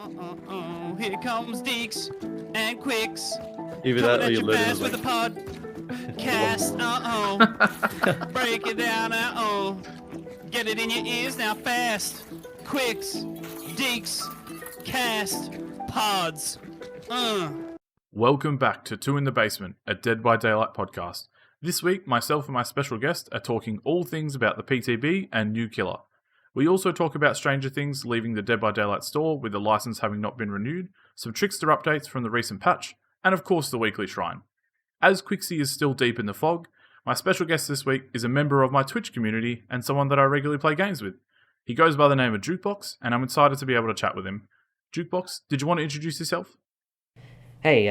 Here comes Deaxz and EasyQuix. Either Coming that or at you you learn fast with a podcast. Break it down. Get it in your ears now fast. Quicks, Deaxz, cast, pods. Welcome back to Two in the Basement, a Dead by Daylight podcast. This week, myself and my special guest are talking all things about the PTB and New Killer. We also talk about Stranger Things leaving the Dead by Daylight store with the license having not been renewed, some Trickster updates from the recent patch, and of course the weekly shrine. As Quixie is still deep in the fog, my special guest this week is a member of my Twitch community and someone that I regularly play games with. He goes by the name of Jukebox, and I'm excited to be able to chat with him. Jukebox, did you want to introduce yourself? Hey,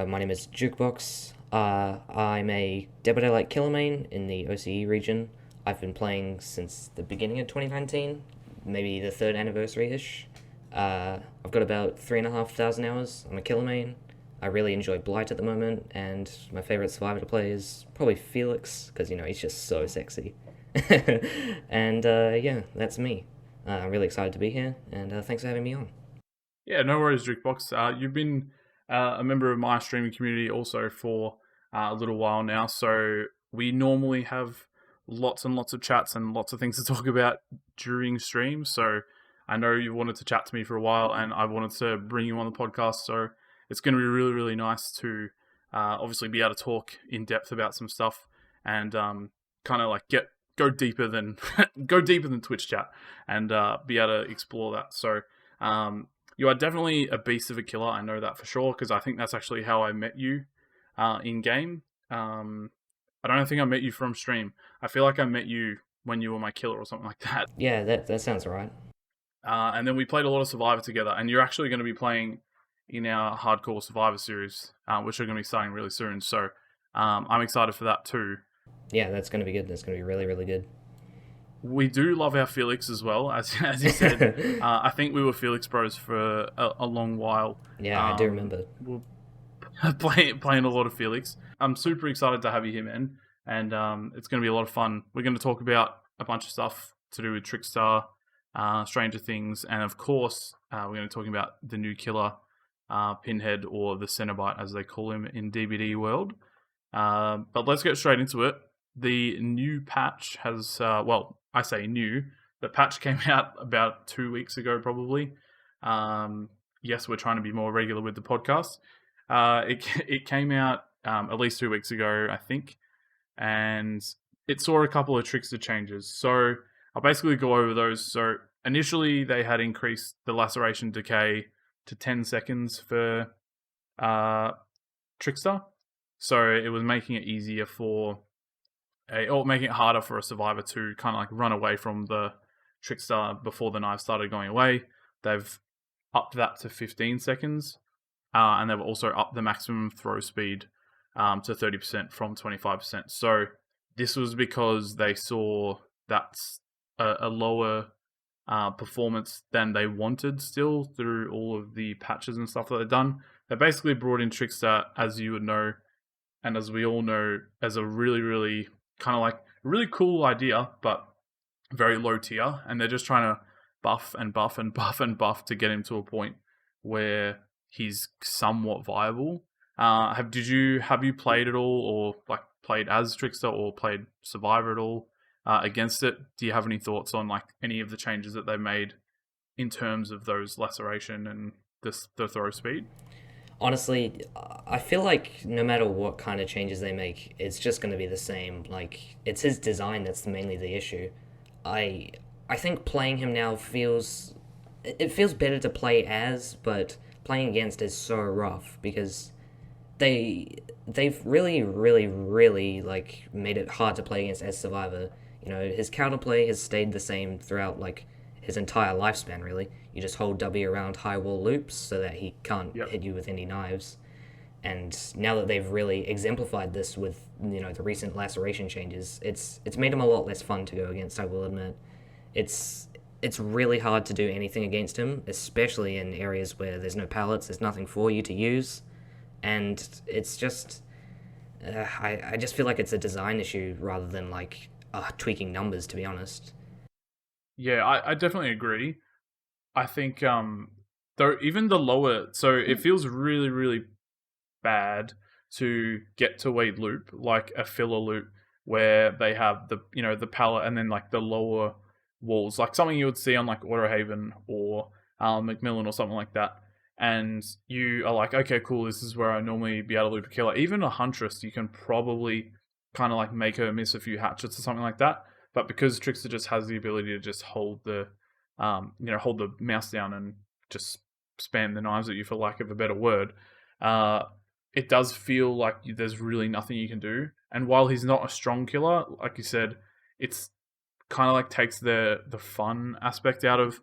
my name is Jukebox. I'm a Dead by Daylight killer main in the OCE region. I've been playing since the beginning of 2019, maybe the 3rd anniversary-ish. I've got about 3,500 hours. I'm a killer main. I really enjoy Blight at the moment, and my favorite survivor to play is probably Felix, because, he's just so sexy. And, yeah, that's me. I'm really excited to be here, and thanks for having me on. Yeah, no worries, Jukebox. You've been a member of my streaming community also for a little while now, so we normally have lots and lots of chats and lots of things to talk about during streams. So I know you wanted to chat to me for a while, and I wanted to bring you on the podcast, so it's going to be really, really nice to obviously be able to talk in depth about some stuff and kind of like go deeper than Twitch chat and be able to explore that. So you are definitely a beast of a killer. I know that for sure, because I think that's actually how I met you in game. I don't think I met you from stream. I feel like I met you when you were my killer or something like that. Yeah, that sounds right. And then we played a lot of Survivor together, and you're actually going to be playing in our Hardcore Survivor series, which are going to be starting really soon. So I'm excited for that too. Yeah, that's going to be good. That's going to be really, really good. We do love our Felix as well, as you said. I think we were Felix bros for a long while. Yeah, I do remember. We're playing a lot of Felix. I'm super excited to have you here, man. And it's going to be a lot of fun. We're going to talk about a bunch of stuff to do with Trickster, Stranger Things, and of course, we're going to be talking about the new killer, Pinhead, or the Cenobite, as they call him in DBD world. But let's get straight into it. The new patch has, I say new, the patch came out about 2 weeks ago, probably. Yes, we're trying to be more regular with the podcast. It came out at least 2 weeks ago, I think, and it saw a couple of Trickster changes. So I'll basically go over those. So initially, they had increased the laceration decay to 10 seconds for Trickster. So it was making it easier making it harder for a survivor to kind of like run away from the Trickster before the knife started going away. They've upped that to 15 seconds. And they've also upped the maximum throw speed to 30% from 25%. So this was because they saw that's a lower performance than they wanted still through all of the patches and stuff that they've done. They basically brought in Trickster, as you would know, and as we all know, as a really, really kind of like really cool idea, but very low tier. And they're just trying to buff and buff and buff and buff to get him to a point where he's somewhat viable. Have you played at all, or like played as Trickster, or played Survivor at all against it? Do you have any thoughts on like any of the changes that they made in terms of those laceration and the throw speed? Honestly, I feel like no matter what kind of changes they make, it's just going to be the same. Like, it's his design that's mainly the issue. I think playing him now feels better to play as, but playing against is so rough because they've really, really, really like made it hard to play against as Survivor. His counterplay has stayed the same throughout like his entire lifespan. Really, you just hold W around high wall loops so that he can't hit you with any knives. And now that they've really exemplified this with the recent laceration changes, it's made him a lot less fun to go against. I will admit, it's really hard to do anything against him, especially in areas where there's no pallets, there's nothing for you to use, and it's just, I just feel like it's a design issue rather than like tweaking numbers, to be honest. Yeah, I definitely agree. I think though even the lower, so it feels really, really bad to get to a loop, like a filler loop, where they have the, the palette and then like the lower walls, like something you would see on like Autohaven or Macmillan or something like that. And you are like, okay, cool, this is where I normally be able to loop a killer. Even a Huntress, you can probably kind of like make her miss a few hatchets or something like that. But because Trickster just has the ability to just hold the, hold the mouse down and just spam the knives at you, for lack of a better word, it does feel like there's really nothing you can do. And while he's not a strong killer, like you said, it's kind of like takes the fun aspect out of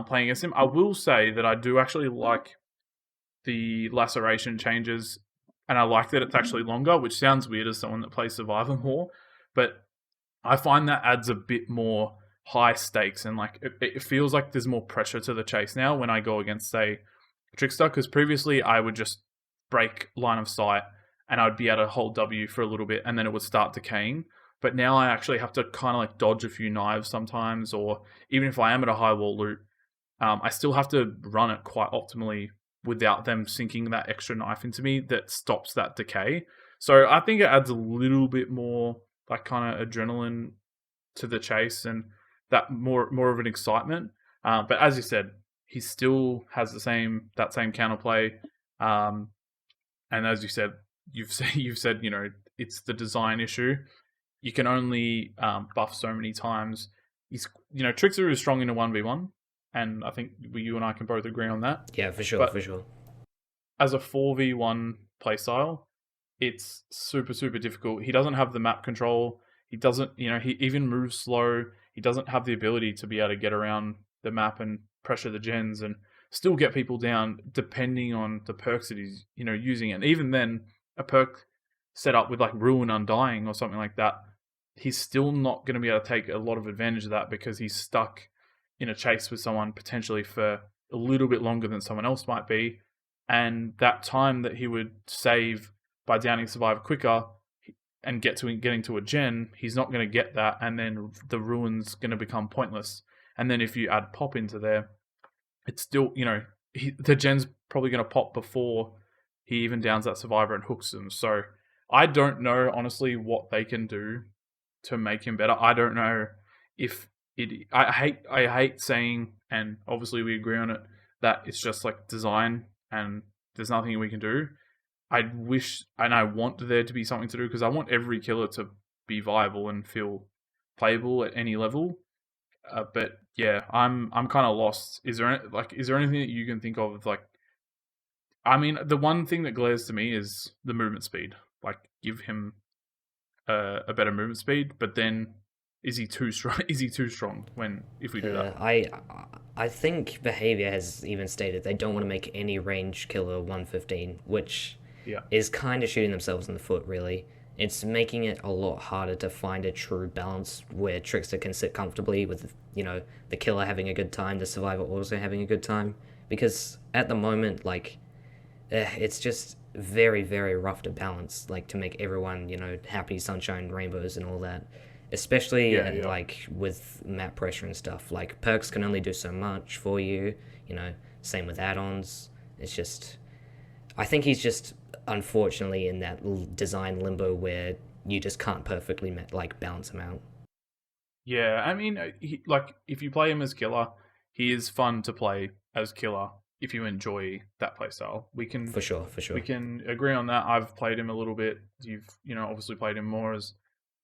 playing against him. I will say that I do actually like the laceration changes, and I like that it's actually longer, which sounds weird as someone that plays Survivor more, but I find that adds a bit more high stakes, and like it feels like there's more pressure to the chase now when I go against, say, Trickster, because previously I would just break line of sight and I'd be able to hold W for a little bit and then it would start decaying. But now I actually have to kind of like dodge a few knives sometimes, or even if I am at a high wall loop, I still have to run it quite optimally without them sinking that extra knife into me that stops that decay. So I think it adds a little bit more like kind of adrenaline to the chase and that more of an excitement. But as you said, he still has that same counterplay. And as you said, you've said, it's the design issue. You can only buff so many times. Trickster is strong in a 1v1, and I think you and I can both agree on that. Yeah, for sure, but for sure. As a 4v1 playstyle, it's super, super difficult. He doesn't have the map control. He doesn't, he even moves slow. He doesn't have the ability to be able to get around the map and pressure the gens and still get people down depending on the perks that he's, using. And even then, a perk set up with like Ruin Undying or something like that, he's still not going to be able to take a lot of advantage of that because he's stuck in a chase with someone potentially for a little bit longer than someone else might be. And that time that he would save by downing Survivor quicker and getting to a gen, he's not going to get that. And then the Ruin's going to become pointless. And then if you add Pop into there, it's still, the gen's probably going to pop before he even downs that Survivor and hooks him. So I don't know, honestly, what they can do to make him better. I don't know if it... I hate saying, and obviously we agree on it, that it's just like design and there's nothing we can do. I wish and I want there to be something to do because I want every killer to be viable and feel playable at any level. But yeah, I'm kind of lost. Is there anything that you can think of? Like, I mean, the one thing that glares to me is the movement speed. Like, give him a better movement speed, but then is he too strong? Is he too strong if we do that? I think Behavior has even stated they don't want to make any range killer 115, which is kind of shooting themselves in the foot, really. It's making it a lot harder to find a true balance where Trickster can sit comfortably with, the killer having a good time, the survivor also having a good time. Because at the moment, it's just very, very rough to balance, to make everyone, happy, sunshine, rainbows, and all that. Especially with map pressure and stuff. Like, perks can only do so much for you, same with add-ons. It's just... I think he's just, unfortunately, in that design limbo where you just can't perfectly, balance him out. Yeah, I mean, if you play him as killer, he is fun to play as killer if you enjoy that playstyle. We can... For sure. We can agree on that. I've played him a little bit. You've, obviously played him more as...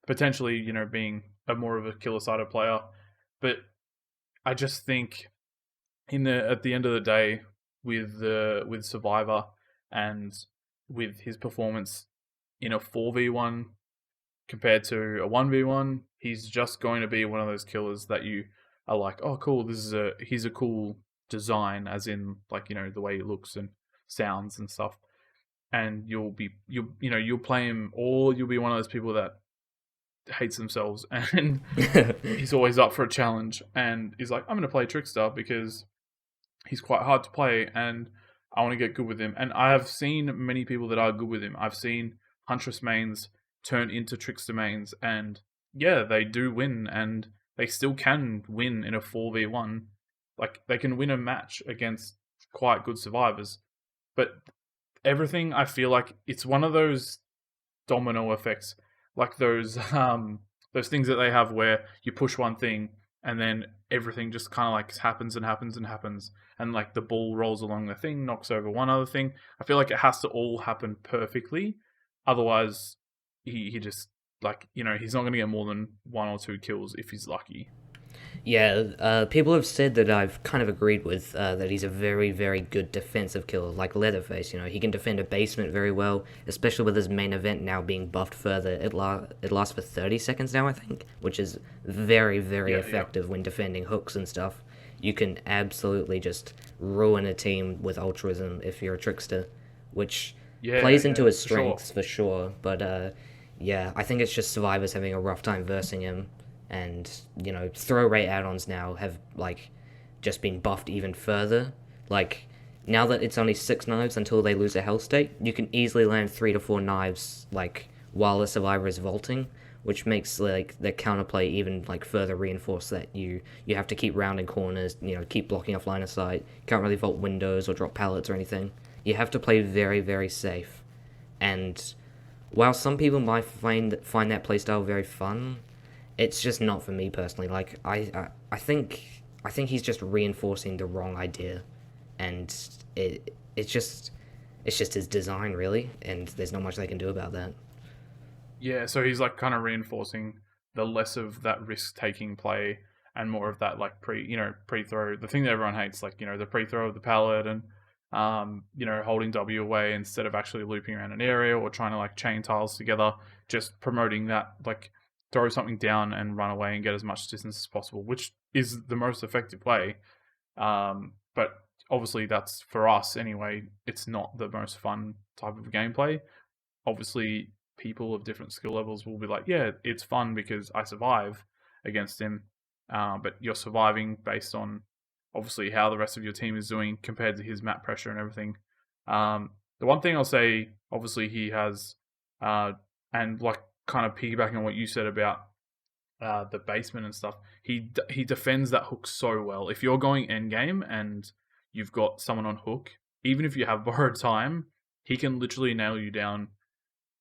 potentially, being a more of a killer-sided player. But I just think at the end of the day, with Survivor and with his performance in a 4v1 compared to a 1v1, he's just going to be one of those killers that you are like, oh, cool, he's a cool design, as in, the way he looks and sounds and stuff. And you'll play him, or you'll be one of those people that hates themselves and he's always up for a challenge and he's like, I'm going to play Trickster because he's quite hard to play and I want to get good with him. And I have seen many people that are good with him. I've seen Huntress mains turn into Trickster mains and yeah, they do win and they still can win in a 4v1. Like, they can win a match against quite good survivors. But everything, I feel like it's one of those domino effects, like those things that they have where you push one thing and then everything just kind of like happens and happens and happens, and like the ball rolls along the thing, knocks over one other thing. I feel like it has to all happen perfectly, otherwise he just, like, he's not going to get more than 1 or 2 kills if he's lucky. Yeah, people have said that I've kind of agreed with, that he's a very, very good defensive killer, like Leatherface. He can defend a basement very well, especially with his main event now being buffed further. It lasts for 30 seconds now, I think, which is very, very effective when defending hooks and stuff. You can absolutely just ruin a team with altruism if you're a trickster, which plays into his strengths for sure. But yeah, I think it's just survivors having a rough time versing him. And, throw rate add-ons now have, like, just been buffed even further. Like, now that it's only 6 knives until they lose a health state, you can easily land 3 to 4 knives, like, while the survivor is vaulting, which makes, like, the counterplay even, like, further reinforce that you have to keep rounding corners, keep blocking off line of sight. You can't really vault windows or drop pallets or anything. You have to play very, very safe. And while some people might find that playstyle very fun, it's just not for me personally. Like, I think he's just reinforcing the wrong idea, and it's just his design, really, and there's not much they can do about that. Yeah, so he's like kind of reinforcing the less of that risk-taking play and more of that like pre-throw. The thing that everyone hates, like, the pre-throw of the pallet and holding W away instead of actually looping around an area or trying to like chain tiles together. Just promoting that, like, throw something down and run away and get as much distance as possible, which is the most effective way. But obviously that's, for us anyway, it's not the most fun type of gameplay. Obviously, people of different skill levels will be like, yeah, it's fun because I survive against him. But you're surviving based on, obviously, how the rest of your team is doing compared to his map pressure and everything. The one thing I'll say, obviously, he has, and like, kind of piggybacking on what you said about the basement and stuff, he defends that hook so well. If you're going endgame and you've got someone on hook, even if you have borrowed time, he can literally nail you down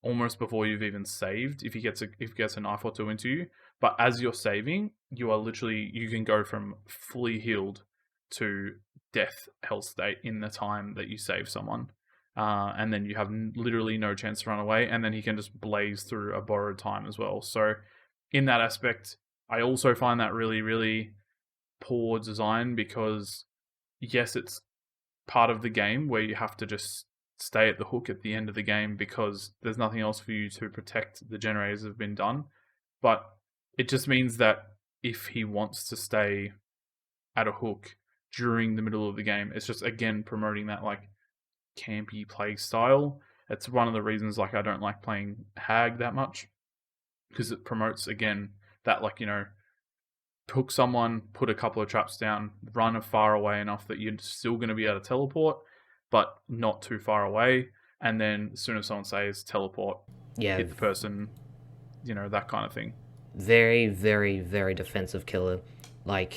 almost before you've even saved if he gets a knife or 2 into you. But as you're saving, you can go from fully healed to death health state in the time that you save someone. And then you have literally no chance to run away, and then he can just blaze through a borrowed time as well. So in that aspect, I also find that really, really poor design, because yes, it's part of the game where you have to just stay at the hook at the end of the game because there's nothing else for you to protect the generators that have been done. But it just means that if he wants to stay at a hook during the middle of the game, it's just, again, promoting that like campy play style. It's one of the reasons like I don't like playing Hag that much, because it promotes, again, that like, hook someone, put a couple of traps down, run far away enough that you're still going to be able to teleport, but not too far away, and then as soon as someone says teleport, hit the person, that kind of thing. Very, very, very defensive killer. Like,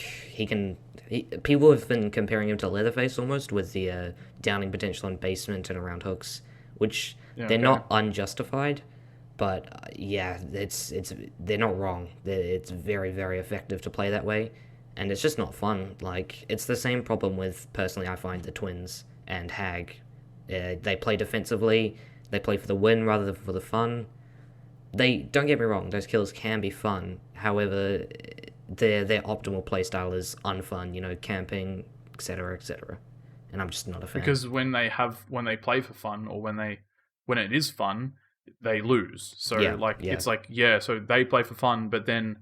people have been comparing him to Leatherface almost, with the downing potential in basement and around hooks, which they're not unjustified, but yeah, they're not wrong. It's very, very effective to play that way, and it's just not fun. Like, it's the same problem with, personally, I find, the Twins and Hag. They play defensively, they play for the win rather than for the fun. Don't get me wrong, those kills can be fun, however, their optimal playstyle is unfun, camping, etc., etc. And I'm just not a fan. Because when they play for fun, or when it is fun, they lose. So it's like, so they play for fun, but then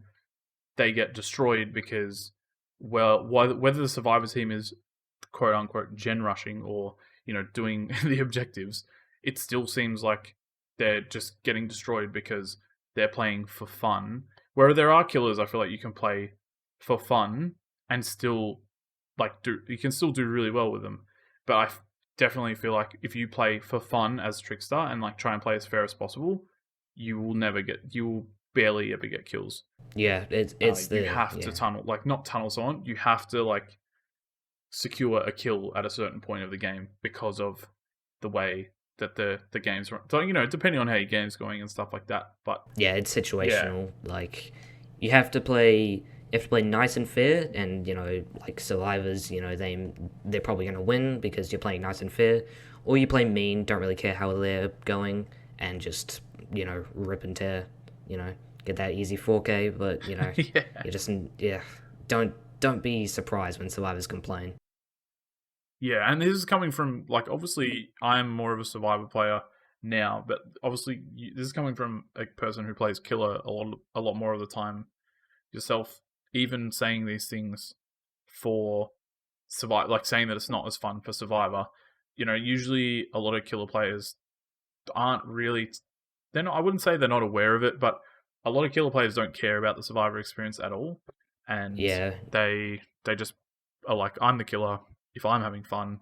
they get destroyed because, well, whether the survivor team is quote unquote gen rushing or doing the objectives, it still seems like they're just getting destroyed because they're playing for fun. Where there are killers, I feel like you can play for fun and still you can still do really well with them. But I definitely feel like if you play for fun as Trickster and like try and play as fair as possible, you will barely ever get kills. Yeah, you have to tunnel, like not tunnel someone. You have to like secure a kill at a certain point of the game because of the way that the game's run. So, depending on how your game's going and stuff like that. But yeah, it's situational. Like you have to play nice and fair, and like survivors, they're probably gonna win because you're playing nice and fair, or you play mean, don't really care how they're going, and just rip and tear, get that easy 4K. But yeah. you just don't be surprised when survivors complain. Yeah, and this is coming from, like, obviously I'm more of a survivor player now, but obviously this is coming from a person who plays killer a lot more of the time yourself. Even saying these things for survivor, like saying that it's not as fun for survivor, usually a lot of killer players aren't really, I wouldn't say they're not aware of it, but a lot of killer players don't care about the survivor experience at all, and they just are like, I'm the killer. If I'm having fun,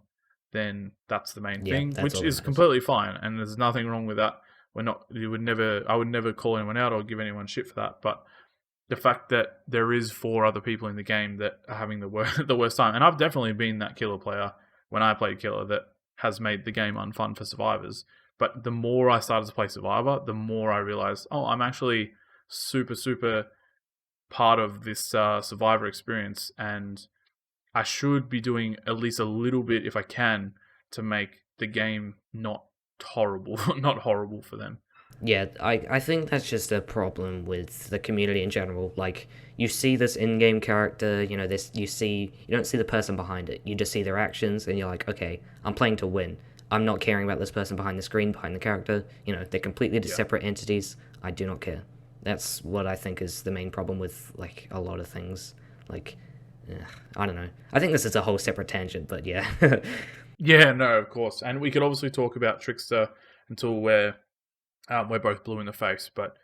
then that's the main thing, which is completely fine, and there's nothing wrong with that. I would never call anyone out or give anyone shit for that. But the fact that there is 4 other people in the game that are having the worst time, and I've definitely been that killer player when I played killer that has made the game unfun for survivors. But the more I started to play survivor, the more I realized, I'm actually super, super part of this survivor experience, and I should be doing at least a little bit, if I can, to make the game not horrible for them. Yeah, I think that's just a problem with the community in general. Like, you see this in-game character, you don't see the person behind it. You just see their actions, and you're like, okay, I'm playing to win. I'm not caring about this person behind the screen, behind the character. They're completely separate entities. I do not care. That's what I think is the main problem with, like, a lot of things. Like, I don't know. I think this is a whole separate tangent, but yeah. Yeah, no, of course. And we could obviously talk about Trickster until we're both blue in the face, but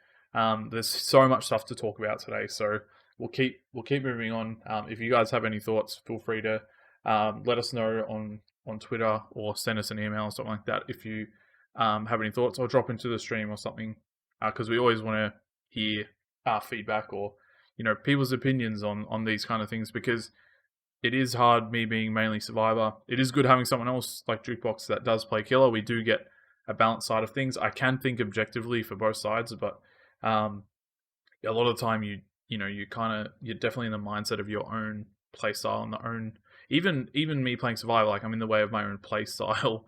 there's so much stuff to talk about today, so we'll keep moving on. If you guys have any thoughts, feel free to let us know on Twitter or send us an email or something like that if you have any thoughts, or drop into the stream or something, because we always want to hear feedback or people's opinions on these kind of things, because it is hard, me being mainly survivor. It is good having someone else like Jukebox that does play killer. We do get a balanced side of things. I can think objectively for both sides, but a lot of the time you're definitely in the mindset of your own play style and the own, even me playing survivor, like I'm in the way of my own play style,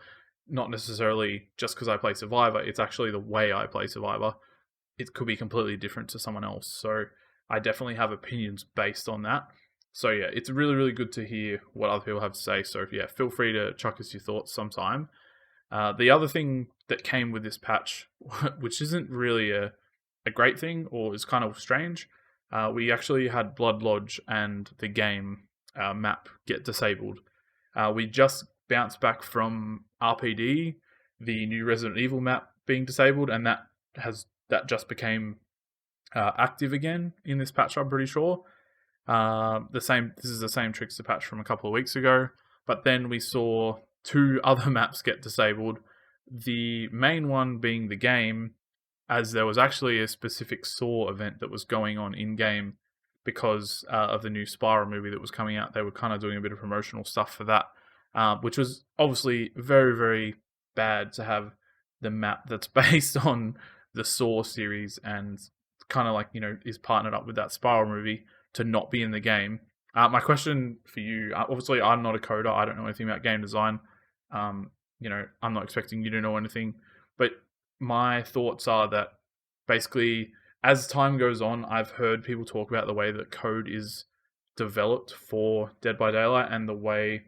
not necessarily just because I play survivor. It's actually the way I play survivor. It could be completely different to someone else. So I definitely have opinions based on that. So yeah, it's really, really good to hear what other people have to say. So yeah, feel free to chuck us your thoughts sometime. The other thing that came with this patch, which isn't really a great thing or is kind of strange, we actually had Blood Lodge and the game map get disabled. We just bounced back from RPD, the new Resident Evil map being disabled, and that just became active again in this patch, I'm pretty sure. This is the same Trickster patch from a couple of weeks ago, but then we saw 2 other maps get disabled. The main one being the game, as there was actually a specific Saw event that was going on in-game because of the new Spiral movie that was coming out. They were kind of doing a bit of promotional stuff for that, which was obviously very, very bad to have the map that's based on the Saw series and kind of like, is partnered up with that Spiral movie to not be in the game. My question for you, obviously I'm not a coder, I don't know anything about game design. I'm not expecting you to know anything, but my thoughts are that basically as time goes on, I've heard people talk about the way that code is developed for Dead by Daylight and the way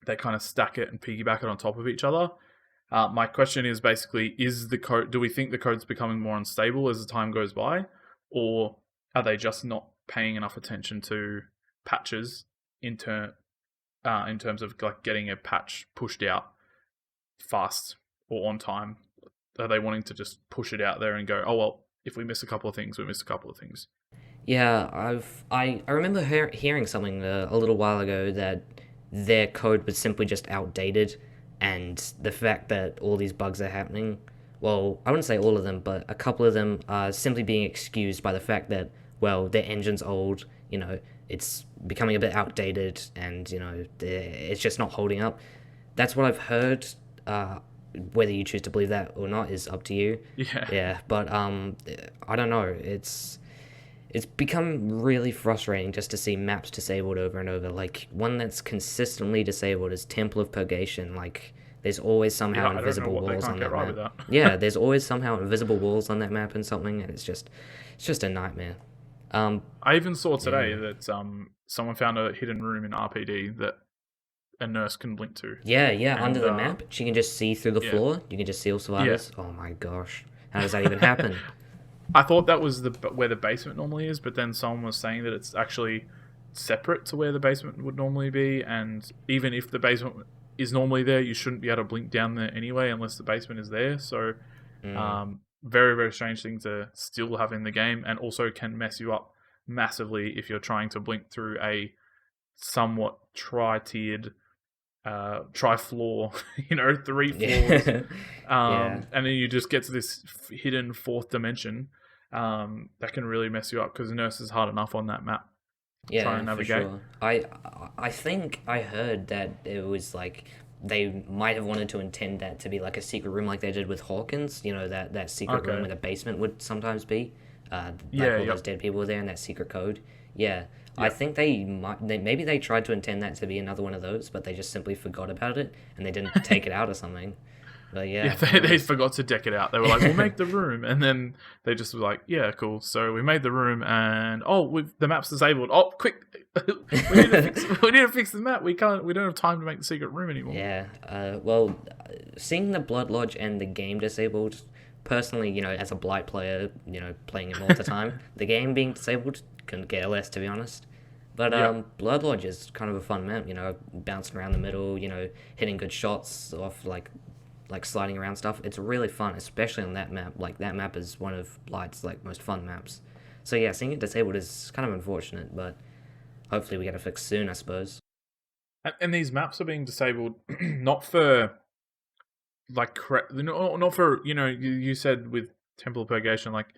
they kind of stack it and piggyback it on top of each other. My question is basically, do we think the code's becoming more unstable as the time goes by, or are they just not paying enough attention to patches in terms of like getting a patch pushed out fast or on time? Are they wanting to just push it out there and go, oh well, if we miss a couple of things, we miss a couple of things? Yeah, I remember hearing something a little while ago that their code was simply just outdated, and the fact that all these bugs are happening, well, I wouldn't say all of them, but a couple of them are simply being excused by the fact that, well, their engine's old, it's becoming a bit outdated, and it's just not holding up. That's what I've heard. Whether you choose to believe that or not is up to you. Yeah. But I don't know. It's become really frustrating just to see maps disabled over and over. Like, one that's consistently disabled is Temple of Purgation. Like, there's always somehow invisible walls on that map. Yeah, there's always somehow invisible walls on that map and something, and it's just a nightmare. I even saw today that someone found a hidden room in RPD that a nurse can blink to. Yeah, under the map, she can just see through the floor. You can just see all survivors. Oh my gosh, how does that even happen? I thought that was where the basement normally is, but then someone was saying that it's actually separate to where the basement would normally be, and even if the basement is normally there, you shouldn't be able to blink down there anyway unless the basement is there. So, very, very strange thing to still have in the game, and also can mess you up massively if you're trying to blink through a somewhat tri-tiered, tri-floor, 3 floors. And then you just get to this hidden 4th dimension that can really mess you up, because the nurse is hard enough on that map. Yeah, for sure. I think I heard that it was like they might have wanted to intend that to be like a secret room, like they did with Hawkins. That secret room where the basement would sometimes be. All those dead people were there, and that secret code. Yeah. I think maybe they tried to intend that to be another one of those, but they just simply forgot about it and they didn't take it out or something. But they forgot to deck it out. They were like, "We'll make the room," and then they just were like, "Yeah, cool." So we made the room, and the map's disabled. Oh, quick, we need to fix the map. We don't have time to make the secret room anymore. Yeah. Well, seeing the Blood Lodge and the game disabled, personally, as a Blight player, playing it all the time, the game being disabled couldn't care less, to be honest. But Blood Lodge is kind of a fun map, bouncing around the middle, hitting good shots off like sliding around stuff. It's really fun, especially on that map. Like, that map is one of Blight's most fun maps. So yeah, seeing it disabled is kind of unfortunate, but hopefully we get it fixed soon, I suppose. And these maps are being disabled not for not for you said with Temple of Purgation, like,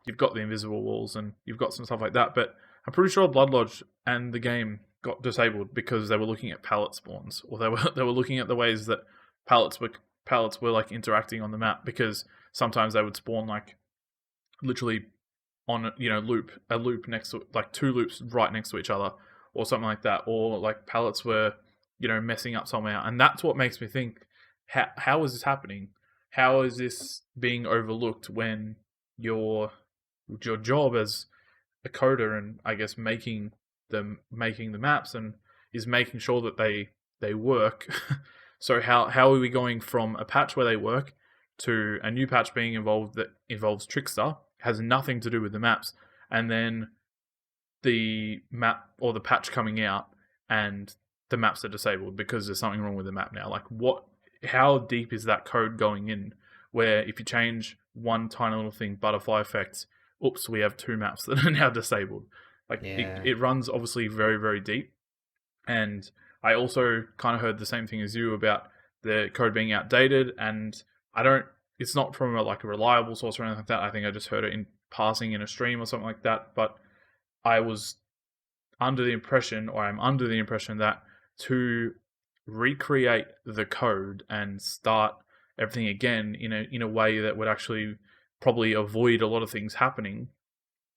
you've got the invisible walls and you've got some stuff like that, but I'm pretty sure Blood Lodge and the game got disabled because they were looking at pallet spawns, or they were looking at the ways that pallets were like interacting on the map, because sometimes they would spawn like literally on a loop next to, like, 2 loops right next to each other or something like that, or like pallets were messing up somewhere. And that's what makes me think, how is this happening? How is this being overlooked when your job as a coder, and I guess making the maps, and is making sure that they work. So how are we going from a patch where they work to a new patch being involved that involves Trickster, has nothing to do with the maps, and then the map or the patch coming out and the maps are disabled because there's something wrong with the map now? Like, how deep is that code going in, where if you change one tiny little thing, butterfly effects, oops, we have 2 maps that are now disabled. Like, it runs obviously very, very deep. And I also kind of heard the same thing as you about the code being outdated, and it's not from a reliable source or anything like that. I think I just heard it in passing in a stream or something like that, but I was under the impression, or I'm under the impression, that to recreate the code and start everything again in a way that would actually probably avoid a lot of things happening,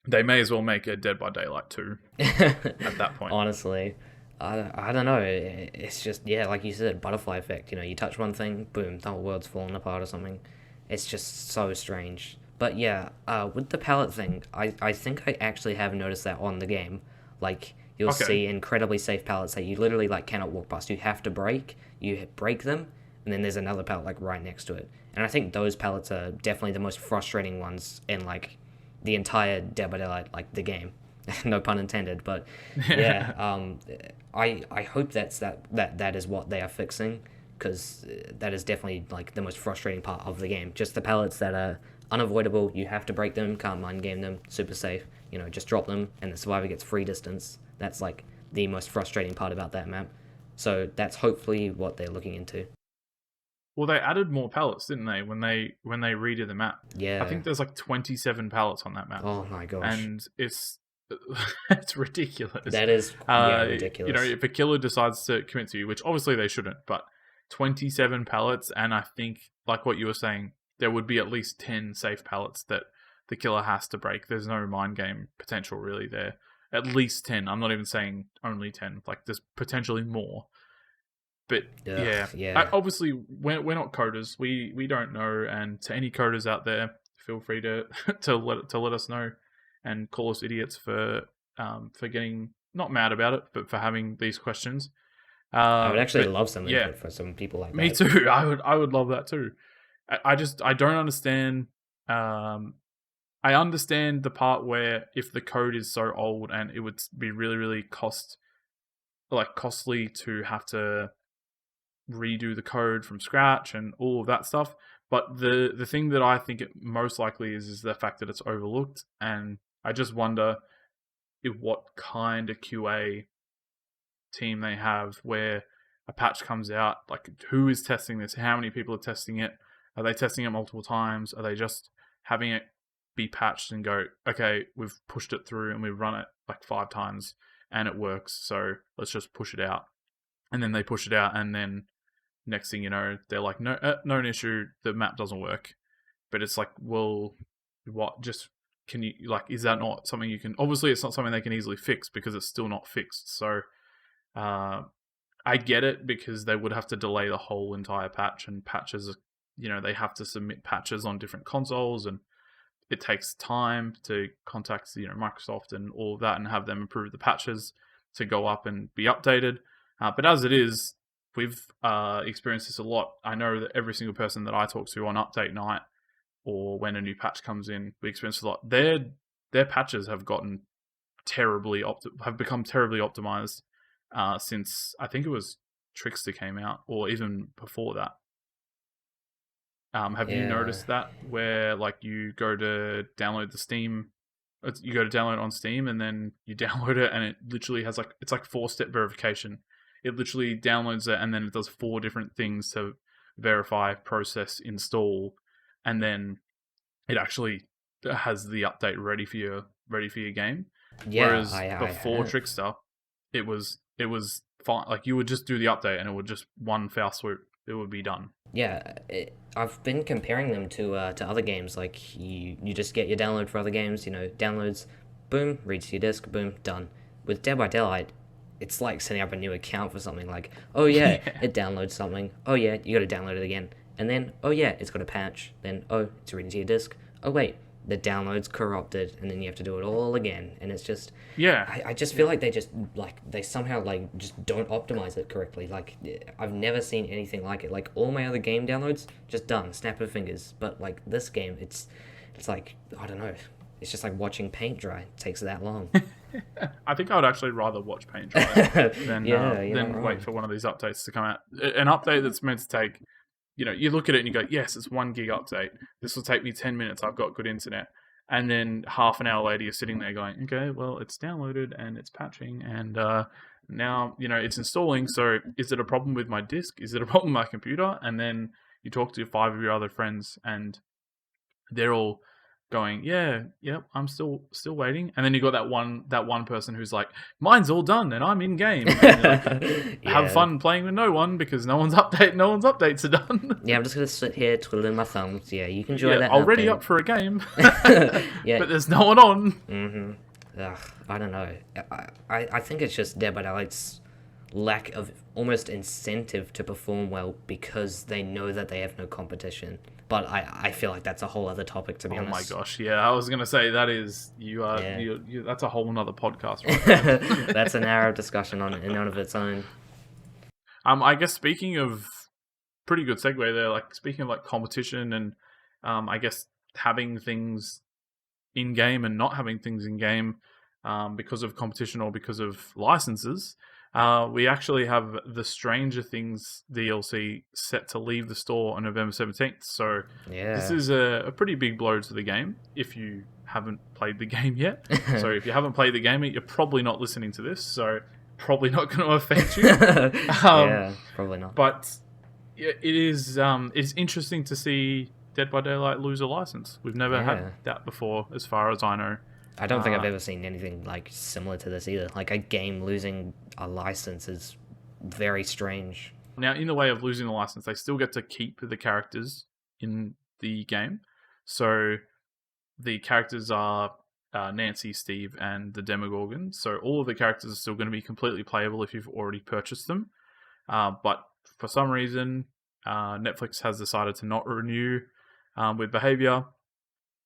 they may as well make a Dead by Daylight 2 at that point. Honestly, I don't know. It's just, like you said, butterfly effect. You touch one thing, boom, the whole world's falling apart or something. It's just so strange. But with the pallet thing, I think I actually have noticed that on the game. Like, you'll see incredibly safe pallets that you literally cannot walk past. You have to break. You break them, and then there's another pallet right next to it. And I think those pallets are definitely the most frustrating ones in the entire Dead by Daylight, the game. No pun intended, but I hope that is what they are fixing, because that is definitely the most frustrating part of the game. Just the pallets that are unavoidable. You have to break them, can't mind game them, super safe. Just drop them and the survivor gets free distance. That's the most frustrating part about that map. So that's hopefully what they're looking into. Well, they added more pallets, didn't they, when they redid the map? Yeah. I think there's 27 pallets on that map. Oh my gosh. And it's it's ridiculous. That is ridiculous. You know, if a killer decides to commit to you, which obviously they shouldn't, but 27 pallets, and I think, like what you were saying, there would be at least 10 safe pallets that the killer has to break. There's no mind game potential really there. At least 10. I'm not even saying only 10. Like, there's potentially more. But yeah. Obviously, we're not coders. We don't know. And to any coders out there, feel free to let us know and call us idiots for getting not mad about it, but for having these questions. I would actually love some input for some people like that. Me too. I would love that too. I don't understand. I understand the part where if the code is so old and it would be really, really costly to have to redo the code from scratch and all of that stuff. But the thing that I think it most likely is the fact that it's overlooked, and I just wonder what kind of QA team they have where a patch comes out, like who is testing this? How many people are testing it? Are they testing it multiple times? Are they just having it be patched and go, okay, we've pushed it through and we've run it like 5 times and it works, so let's just push it out. And then they push it out, and then next thing you know, they're like, no issue, the map doesn't work. But it's like, well, what? Just can you, like, is that not something you can? Obviously, it's not something they can easily fix because it's still not fixed. So I get it, because they would have to delay the whole entire patch, and patches, you know, they have to submit patches on different consoles, and it takes time to contact, you know, Microsoft and all of that and have them approve the patches to go up and be updated. But as it is, we've experienced this a lot. I know that every single person that I talk to on update night or when a new patch comes in, we experience a lot. Their patches have gotten become terribly optimized since I think it was Trickster came out, or even before that. Have you noticed that, where like you go to download it on Steam and then you download it and it literally has it's like 4-step verification. It literally downloads it and then it does 4 different things to verify, process, install, and then it actually has the update ready for your game. Yeah, whereas before Trickster, it was fine. Like, you would just do the update and it would just one foul swoop, it would be done. Yeah, I've been comparing them to other games. Like, you just get your download for other games, you know, downloads, boom, reads your disc, boom, done. With Dead by Daylight, it's like setting up a new account for something. Like, oh yeah, it downloads something. Oh yeah, you got to download it again. And then, oh yeah, it's got a patch. Then, oh, it's reading to your disc. Oh wait, the download's corrupted, and then you have to do it all again. And it's just, I just feel like they somehow just don't optimize it correctly. Like, I've never seen anything like it. Like, all my other game downloads, just done, snap of fingers. But like this game, it's like, I don't know, it's just like watching paint dry. It takes that long. I think I would actually rather watch paint dry than wait for one of these updates to come out. An update that's meant to take, you know, you look at it and you go, yes, it's 1 gig update. This will take me 10 minutes. I've got good internet. And then half an hour later, you're sitting there going, okay, well, it's downloaded and it's patching, and now, you know, it's installing. So is it a problem with my disk? Is it a problem with my computer? And then you talk to 5 of your other friends and they're all going, I'm still waiting. And then you got that one person who's like, mine's all done and I'm in game. And like, have fun playing with no one, because no one's updates are done. Yeah, I'm just gonna sit here twiddling my thumbs. Yeah, you can enjoy that. Already up for a game. But there's no one on. Mm-hmm. Ugh, I don't know. I think it's just Dead by Daylight's lack of almost incentive to perform well, because they know that they have no competition. But I feel like that's a whole other topic, to be honest. Oh my gosh, yeah. I was going to say, that is, you that's a whole nother podcast, right? That's a narrow discussion in and of its own. I guess speaking of, pretty good segue there, like speaking of like competition and I guess having things in game and not having things in game because of competition or because of licenses. We actually have the Stranger Things DLC set to leave the store on November 17th. So this is a pretty big blow to the game if you haven't played the game yet. So if you haven't played the game yet, you're probably not listening to this. So probably not going to affect you. Yeah, probably not. But it is it's interesting to see Dead by Daylight lose a license. We've never had that before, as far as I know. I don't think I've ever seen anything like similar to this either. Like a game losing a license is very strange. Now, in the way of losing the license, they still get to keep the characters in the game. So the characters are Nancy, Steve, and the Demogorgon. So all of the characters are still going to be completely playable if you've already purchased them. But for some reason, Netflix has decided to not renew with Behavior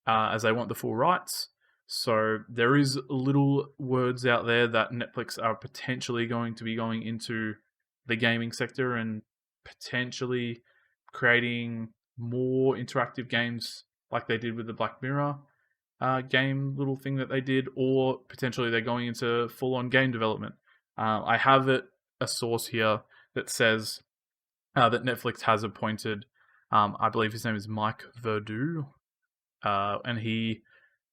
as they want the full rights. So there is little words out there that Netflix are potentially going to be going into the gaming sector and potentially creating more interactive games like they did with the Black Mirror game little thing that they did, or potentially they're going into full-on game development. I have a source here that says that Netflix has appointed, I believe his name is Mike Verdu, and he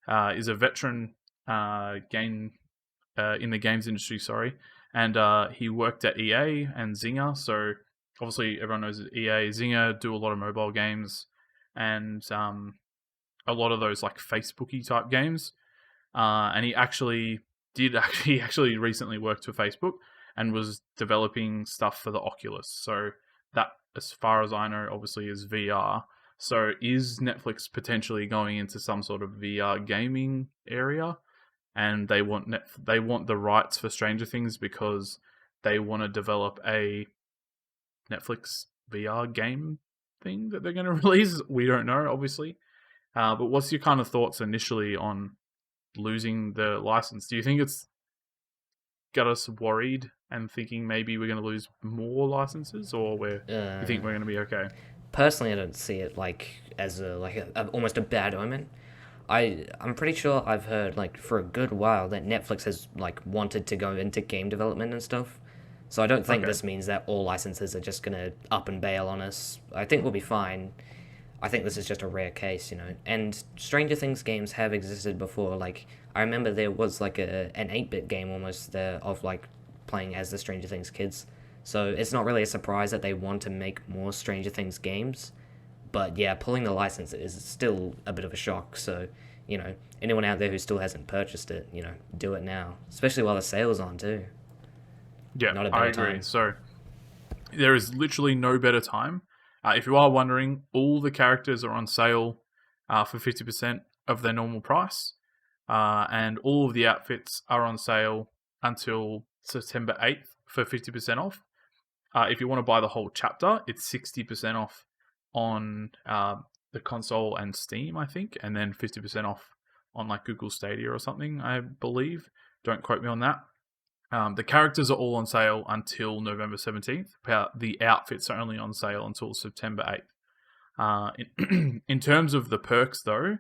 is a veteran in the games industry, and he worked at EA and Zynga, so obviously everyone knows that EA, Zynga do a lot of mobile games, and a lot of those like Facebooky type games, and he actually recently worked for Facebook and was developing stuff for the Oculus, so that, as far as I know, obviously is VR. So is Netflix potentially going into some sort of VR gaming area, and they want the rights for Stranger Things because they want to develop a Netflix VR game thing that they're going to release? We don't know, obviously. But what's your kind of thoughts initially on losing the license? Do you think it's got us worried and thinking maybe we're going to lose more licenses, or you think we're going to be okay? Personally, I don't see it like as almost a bad omen. I'm pretty sure I've heard like for a good while that Netflix has like wanted to go into game development and stuff. So I don't think this means that all licenses are just gonna up and bail on us. I think we'll be fine. I think this is just a rare case, you know. And Stranger Things games have existed before. Like, I remember there was like an 8-bit game almost there of like playing as the Stranger Things kids. So it's not really a surprise that they want to make more Stranger Things games. But yeah, pulling the license is still a bit of a shock. So, you know, anyone out there who still hasn't purchased it, you know, do it now. Especially while the sale's on too. Yeah, not a better I agree. time. So there is literally no better time. If you are wondering, all the characters are on sale for 50% of their normal price. And all of the outfits are on sale until September 8th for 50% off. If you want to buy the whole chapter, it's 60% off on the console and Steam, I think. And then 50% off on like Google Stadia or something, I believe. Don't quote me on that. The characters are all on sale until November 17th. The outfits are only on sale until September 8th. In terms of the perks, though,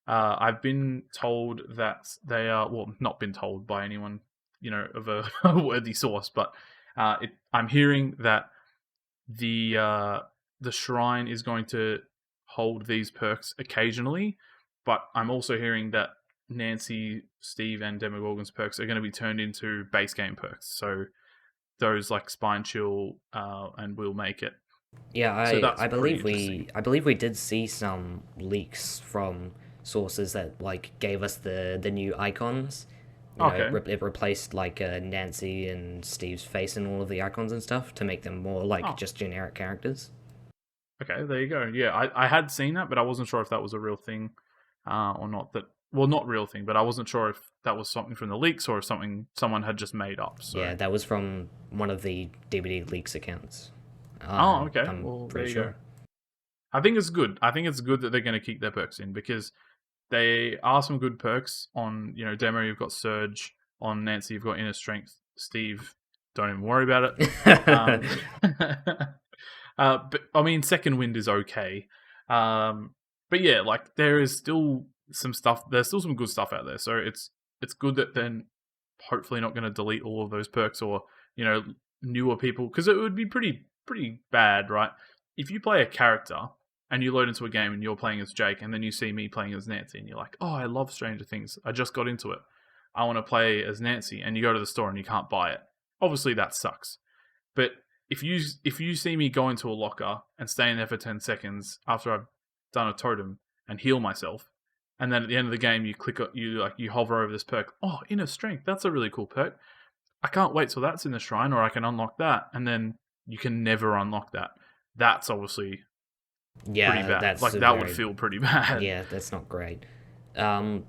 I've been told that they are, well, not been told by anyone, you know, of a worthy source, but I'm hearing that the shrine is going to hold these perks occasionally, but I'm also hearing that Nancy, Steve, and Demogorgon's perks are going to be turned into base game perks. So those like Spine Chill and We'll Make It. Yeah, I believe interesting. I believe we did see some leaks from sources that like gave us the new icons. You know, it replaced like Nancy and Steve's face in all of the icons and stuff to make them more like just generic characters. Okay, there you go. Yeah, I had seen that, but I wasn't sure if that was a real thing or not. Well, not real thing, but I wasn't sure if that was something from the leaks or if something someone had just made up. So. Yeah, that was from one of the DVD leaks accounts. Okay. I'm well, pretty there you sure. go. I think it's good. I think it's good that they're going to keep their perks in because they are some good perks. On, you know, Demo, you've got Surge. On Nancy, you've got Inner Strength. Steve, don't even worry about it. But I mean, Second Wind is okay. But yeah, like there is still some stuff. There's still some good stuff out there. So it's good that then hopefully not going to delete all of those perks or, you know, newer people, because it would be pretty bad, right? If you play a character and you load into a game and you're playing as Jake, and then you see me playing as Nancy, and you're like, "Oh, I love Stranger Things. I just got into it. I want to play as Nancy," and you go to the store and you can't buy it. Obviously, that sucks. But if you see me go into a locker and stay in there for 10 seconds after I've done a totem and heal myself, and then at the end of the game, you hover over this perk. Oh, inner strength. That's a really cool perk. I can't wait till that's in the shrine, or I can unlock that, and then you can never unlock that. That's obviously pretty bad. That's that would feel pretty bad. Yeah, that's not great. I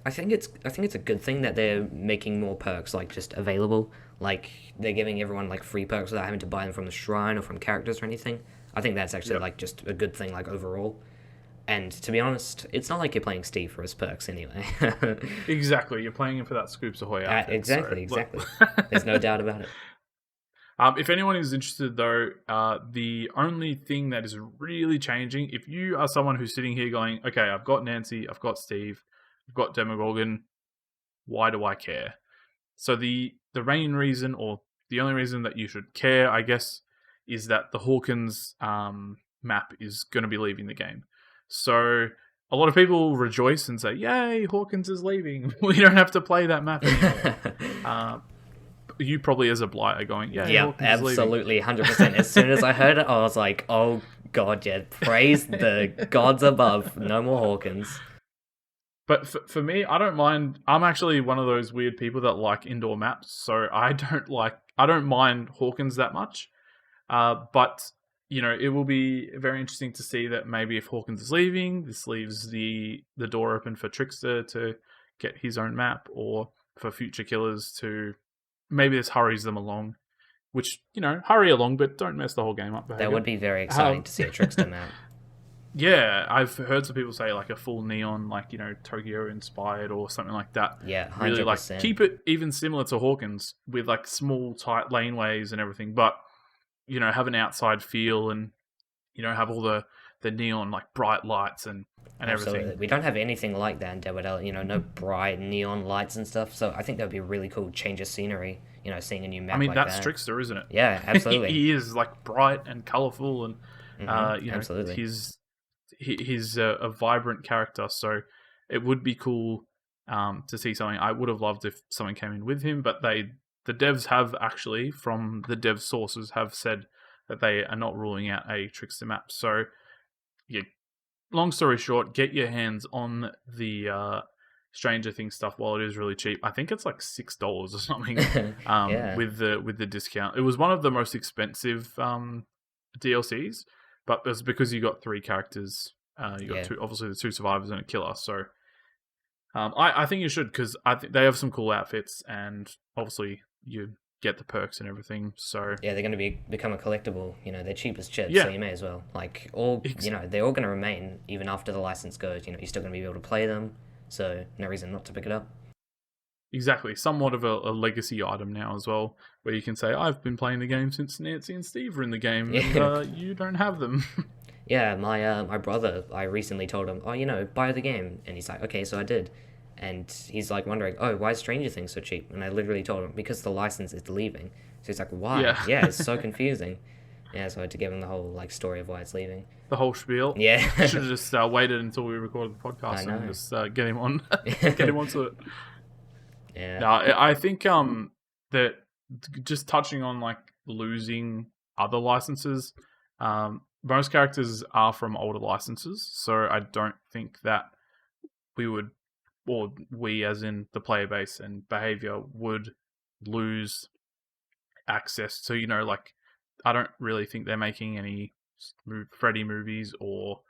think it's a good thing that they're making more perks like just available. Like they're giving everyone like free perks without having to buy them from the shrine or from characters or anything. I think that's actually like just a good thing like overall. And to be honest, it's not like you're playing Steve for his perks anyway. Exactly, you're playing him for that Scoops Ahoy outfit. Exactly. There's no doubt about it. If anyone is interested, though, the only thing that is really changing, if you are someone who's sitting here going, okay, I've got Nancy, I've got Steve, I've got Demogorgon, why do I care? So the main reason, or the only reason that you should care, I guess, is that the Hawkins map is going to be leaving the game. So a lot of people rejoice and say, yay, Hawkins is leaving. We don't have to play that map anymore. You probably as a blighter going, yeah, Hawkins absolutely, 100%. As soon as I heard it, I was like, oh god, yeah, praise the gods above, no more Hawkins. But for me, I don't mind. I'm actually one of those weird people that like indoor maps, so I don't mind Hawkins that much. But it will be very interesting to see that maybe if Hawkins is leaving, this leaves the door open for Trickster to get his own map, or for future killers to. Maybe this hurries them along, which, hurry along, but don't mess the whole game up. That would be very exciting to see a Trickster map. Yeah, I've heard some people say like a full neon, like, Tokyo inspired or something like that. Yeah, 100%. Really like keep it even similar to Hawkins with like small, tight laneways and everything, but, have an outside feel and, have all the neon, like bright lights and Absolutely. everything. We don't have anything like that in Dead by Daylight, no bright neon lights and stuff. So I think that would be a really cool change of scenery, seeing a new map. I mean, that's Trickster, isn't it? Yeah, absolutely. He is like bright and colourful, and absolutely. He's a vibrant character. So it would be cool to see something. I would have loved if someone came in with him, but the devs have actually, from the dev sources, have said that they are not ruling out a Trickster map. So yeah. Long story short, get your hands on the Stranger Things stuff while it is really cheap. I think it's like $6 or something with the discount. It was one of the most expensive DLCs, but it's because you got 3 characters. You got obviously the 2 survivors and a killer. So I think you should, because I think they have some cool outfits, and obviously you get the perks and everything. So yeah, they're going to become a collectible. They're cheap as chips, Yeah. so you may as well. Like all, they're all going to remain even after the license goes. You're still going to be able to play them, so no reason not to pick it up. Exactly, somewhat of a legacy item now as well, where you can say, I've been playing the game since Nancy and Steve were in the game, and you don't have them. Yeah, my brother, I recently told him, buy the game, and he's like, okay, so I did. And he's like wondering, why is Stranger Things so cheap? And I literally told him, because the license is leaving. So he's like, why? Yeah, it's so confusing. Yeah, so I had to give him the whole story of why it's leaving. The whole spiel. Yeah. Should have just waited until we recorded the podcast and just get him on, get him onto it. Yeah. No, I think that just touching on losing other licenses, most characters are from older licenses, so I don't think that we as in the player base and behavior would lose access to, I don't really think they're making any Freddy movies or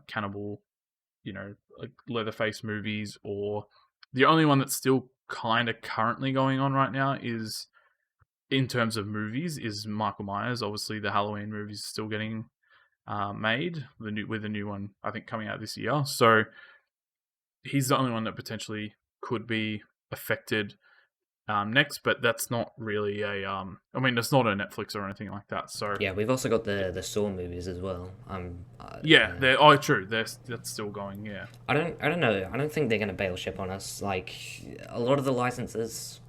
Cannibal, Leatherface movies, or the only one that's still kind of currently going on right now is, in terms of movies, is Michael Myers. Obviously the Halloween movies are still getting made, with the new one I think coming out this year, so he's the only one that potentially could be affected next, but that's not really it's not a Netflix or anything like that. So yeah, we've also got the Saw movies as well. they're true. That's still going. Yeah, I don't know. I don't think they're gonna bail ship on us. Like a lot of the licenses,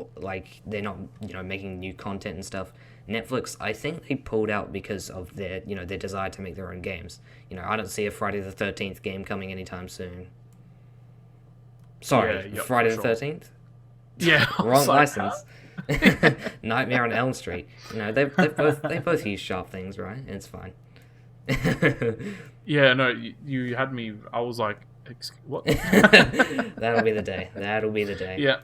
they're not making new content and stuff. Netflix, I think they pulled out because of their their desire to make their own games. I don't see a Friday the 13th game coming anytime soon. Sorry, Friday the 13th? Yeah. Wrong license. Nightmare on Elm Street. They both use sharp things, right? It's fine. Yeah, no, you had me. I was like, What? That'll be the day. That'll be the day. Yeah.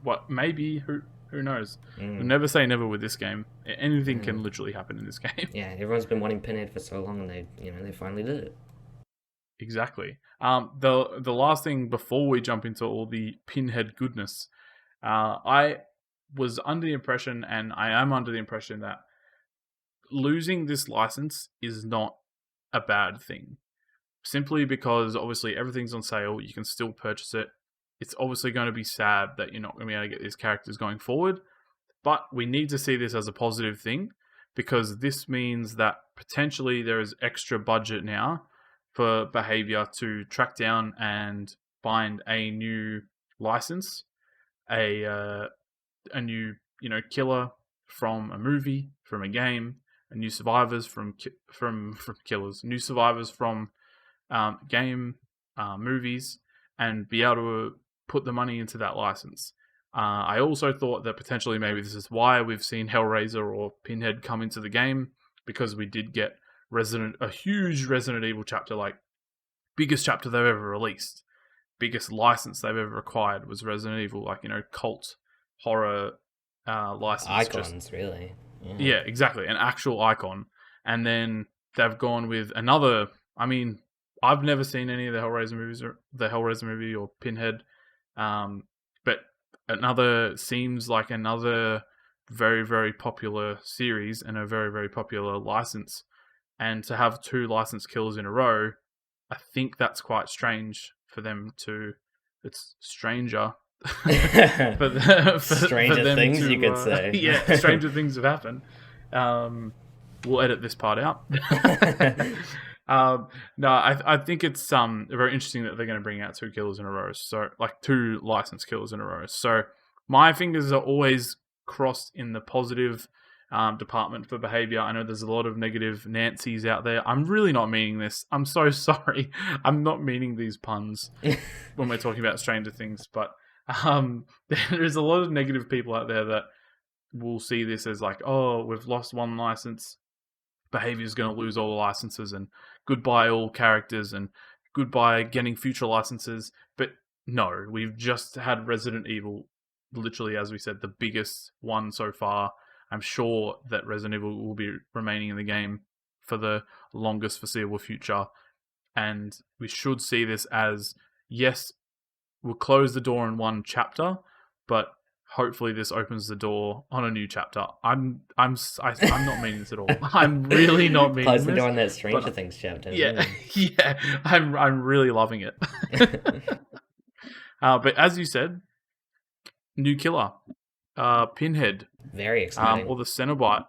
What? Maybe. Who knows? We'll never say never with this game. Anything can literally happen in this game. Yeah, everyone's been wanting Pinhead for so long, and they finally did it. Exactly. The last thing before we jump into all the Pinhead goodness, I was under the impression, and I am under the impression, that losing this license is not a bad thing. Simply because obviously everything's on sale, you can still purchase it. It's obviously going to be sad that you're not going to be able to get these characters going forward, but we need to see this as a positive thing, because this means that potentially there is extra budget now for Behavior to track down and find a new license, a new killer from a movie, from a game, a new survivors from killers, new survivors from game, movies, and be able to put the money into that license. I also thought that potentially maybe this is why we've seen Hellraiser or Pinhead come into the game, because we did get a huge Resident Evil chapter, like biggest chapter they've ever released, biggest license they've ever acquired was Resident Evil, like cult horror license. Icons, really. Yeah, exactly, an actual icon. And then they've gone with another. I mean, I've never seen any of the Hellraiser movies, or the Hellraiser movie, or Pinhead, but seems like another very, very popular series and a very, very popular license. And to have 2 licensed killers in a row, I think that's quite strange for them to. It's stranger. Stranger things, you could say. Yeah, stranger things have happened. We'll edit this part out. No, I think it's very interesting that they're going to bring out 2 killers in a row. So, like 2 licensed killers in a row. So my fingers are always crossed in the positive department for Behavior. I know there's a lot of negative Nancy's out there. I'm really not meaning this. I'm so sorry. I'm not meaning these puns when we're talking about Stranger Things. But there's a lot of negative people out there that will see this as like, oh, we've lost 1 license. Behavior's going to lose all the licenses, and goodbye all characters, and goodbye getting future licenses. But no, we've just had Resident Evil, literally, as we said, the biggest one so far. I'm sure that Resident Evil will be remaining in the game for the longest foreseeable future. And we should see this as, yes, we'll close the door in 1 chapter, but hopefully this opens the door on a new chapter. I'm not meaning this at all. I'm really not meaning this. Close the door on that Stranger Things chapter. Yeah, yeah. I'm really loving it. But as you said, new killer, Pinhead. Very exciting. Or the Cenobite.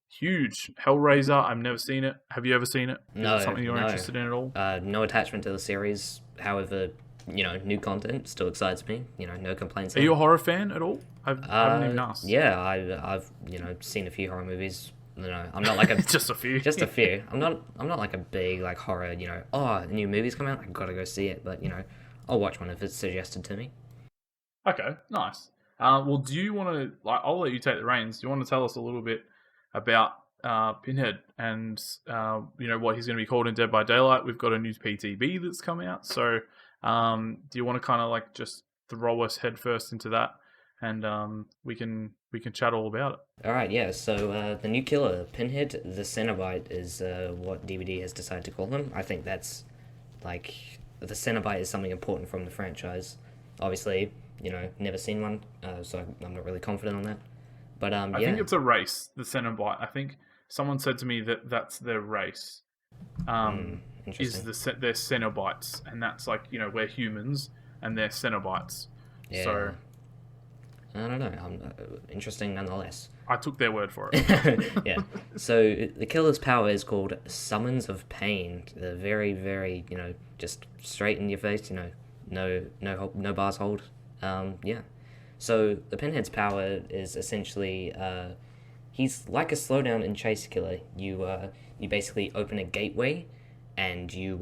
Huge. Hellraiser. I've never seen it. Have you ever seen it? No. Is it something you're interested in at all? No attachment to the series. However, new content still excites me. No complaints. Are you a horror fan at all? I haven't even asked. Yeah, I've seen a few horror movies. I'm not like a just a few. Just a few. I'm not like a big like horror. A new movie's come out, I gotta go see it. But I'll watch one if it's suggested to me. Okay, nice. Well, do you want to? I'll let you take the reins. Do you want to tell us a little bit about Pinhead and what he's going to be called in Dead by Daylight? We've got a new PTB that's come out, so do you want to kind of like just throw us headfirst into that, and we can chat all about it. All right, yeah. So the new killer, Pinhead, the Cenobite, is what DVD has decided to call him. I think that's like the Cenobite is something important from the franchise. Obviously, never seen one, so I'm not really confident on that. But I think it's a race, the Cenobite. I think someone said to me that that's their race. Is they're Cenobites, and that's like we're humans and they're Cenobites. Yeah. So I don't know. Interesting nonetheless. I took their word for it. Yeah. So the killer's power is called Summons of Pain. They're very, very just straight in your face. No bars hold. Yeah. So the Pinhead's power is essentially he's like a slowdown and chase killer. You basically open a gateway, and you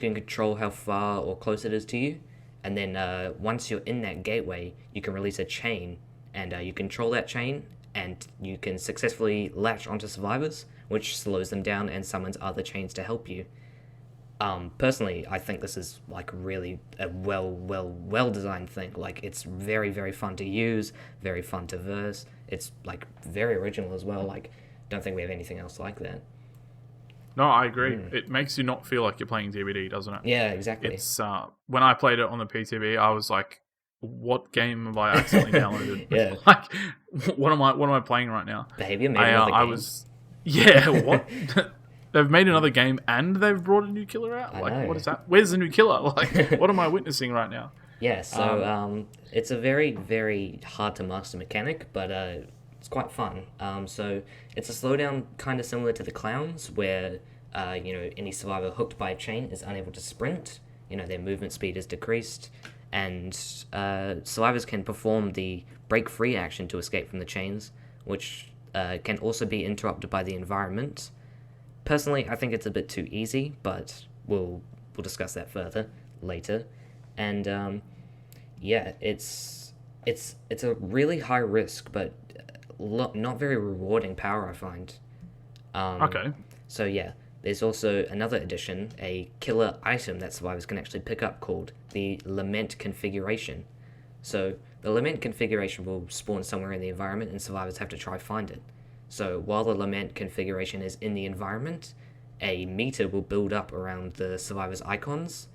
can control how far or close it is to you, and then once you're in that gateway, you can release a chain, and you control that chain, and you can successfully latch onto survivors, which slows them down and summons other chains to help you. Personally, I think this is like really a well designed thing. Like it's very very fun to use, very fun to verse. It's like very original as well. Like don't think we have anything else like that. No, I agree. It makes you not feel like you're playing DBD, doesn't it? Yeah, exactly. It's when I played it on the PTB, I was like, "What game have I accidentally downloaded? Yeah. Like, what am I playing right now?" Behavior made another game. I was, yeah. What? They've made another game and they've brought a new killer out. I Like, know. what is that? Where's the new killer? Like, what am I witnessing right now? Yeah, so it's a very, very hard to master mechanic, but it's quite fun. So it's a slowdown kind of similar to the clowns, where any survivor hooked by a chain is unable to sprint. Their movement speed is decreased, and survivors can perform the break free action to escape from the chains, which can also be interrupted by the environment. Personally, I think it's a bit too easy, but we'll discuss that further later. And it's a really high risk, but not very rewarding power, I find. Okay. So yeah, there's also another addition, a killer item that survivors can actually pick up called the Lament Configuration. So the Lament Configuration will spawn somewhere in the environment, and survivors have to try find it. So while the Lament Configuration is in the environment, a meter will build up around the survivor's icons,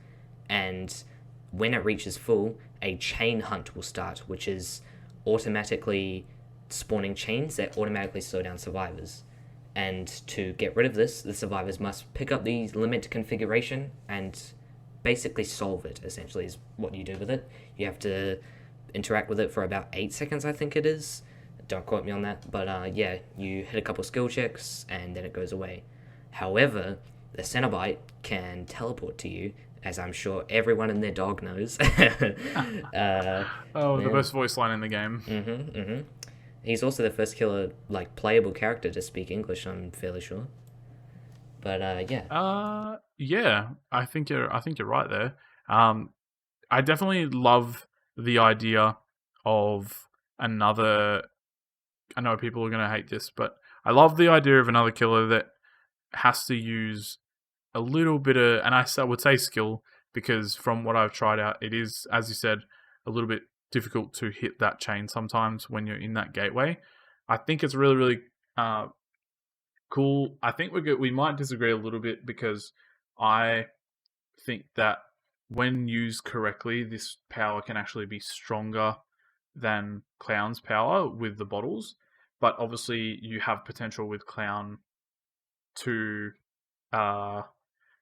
and when it reaches full, a chain hunt will start, which is automatically spawning chains that automatically slow down survivors. And to get rid of this, the survivors must pick up the Lament Configuration and basically solve it, essentially, is what you do with it. You have to interact with it for about 8 seconds, I think it is. Don't quote me on that, but yeah, you hit a couple skill checks and then it goes away. However, the Cenobite can teleport to you, as I'm sure everyone and their dog knows. The best voice line in the game. He's also the first killer, like, playable character to speak English, I'm fairly sure. But yeah. Yeah, I think you're right there. I definitely love the idea of another. I know people are going to hate this, but I love the idea of another killer that has to use a little bit of, and I would say skill, because from what I've tried out, it is, as you said, a little bit difficult to hit that chain sometimes when you're in that gateway. I think it's really, really cool. I think we might disagree a little bit, because I think that when used correctly, this power can actually be stronger than Clown's power with the bottles, but obviously you have potential with Clown to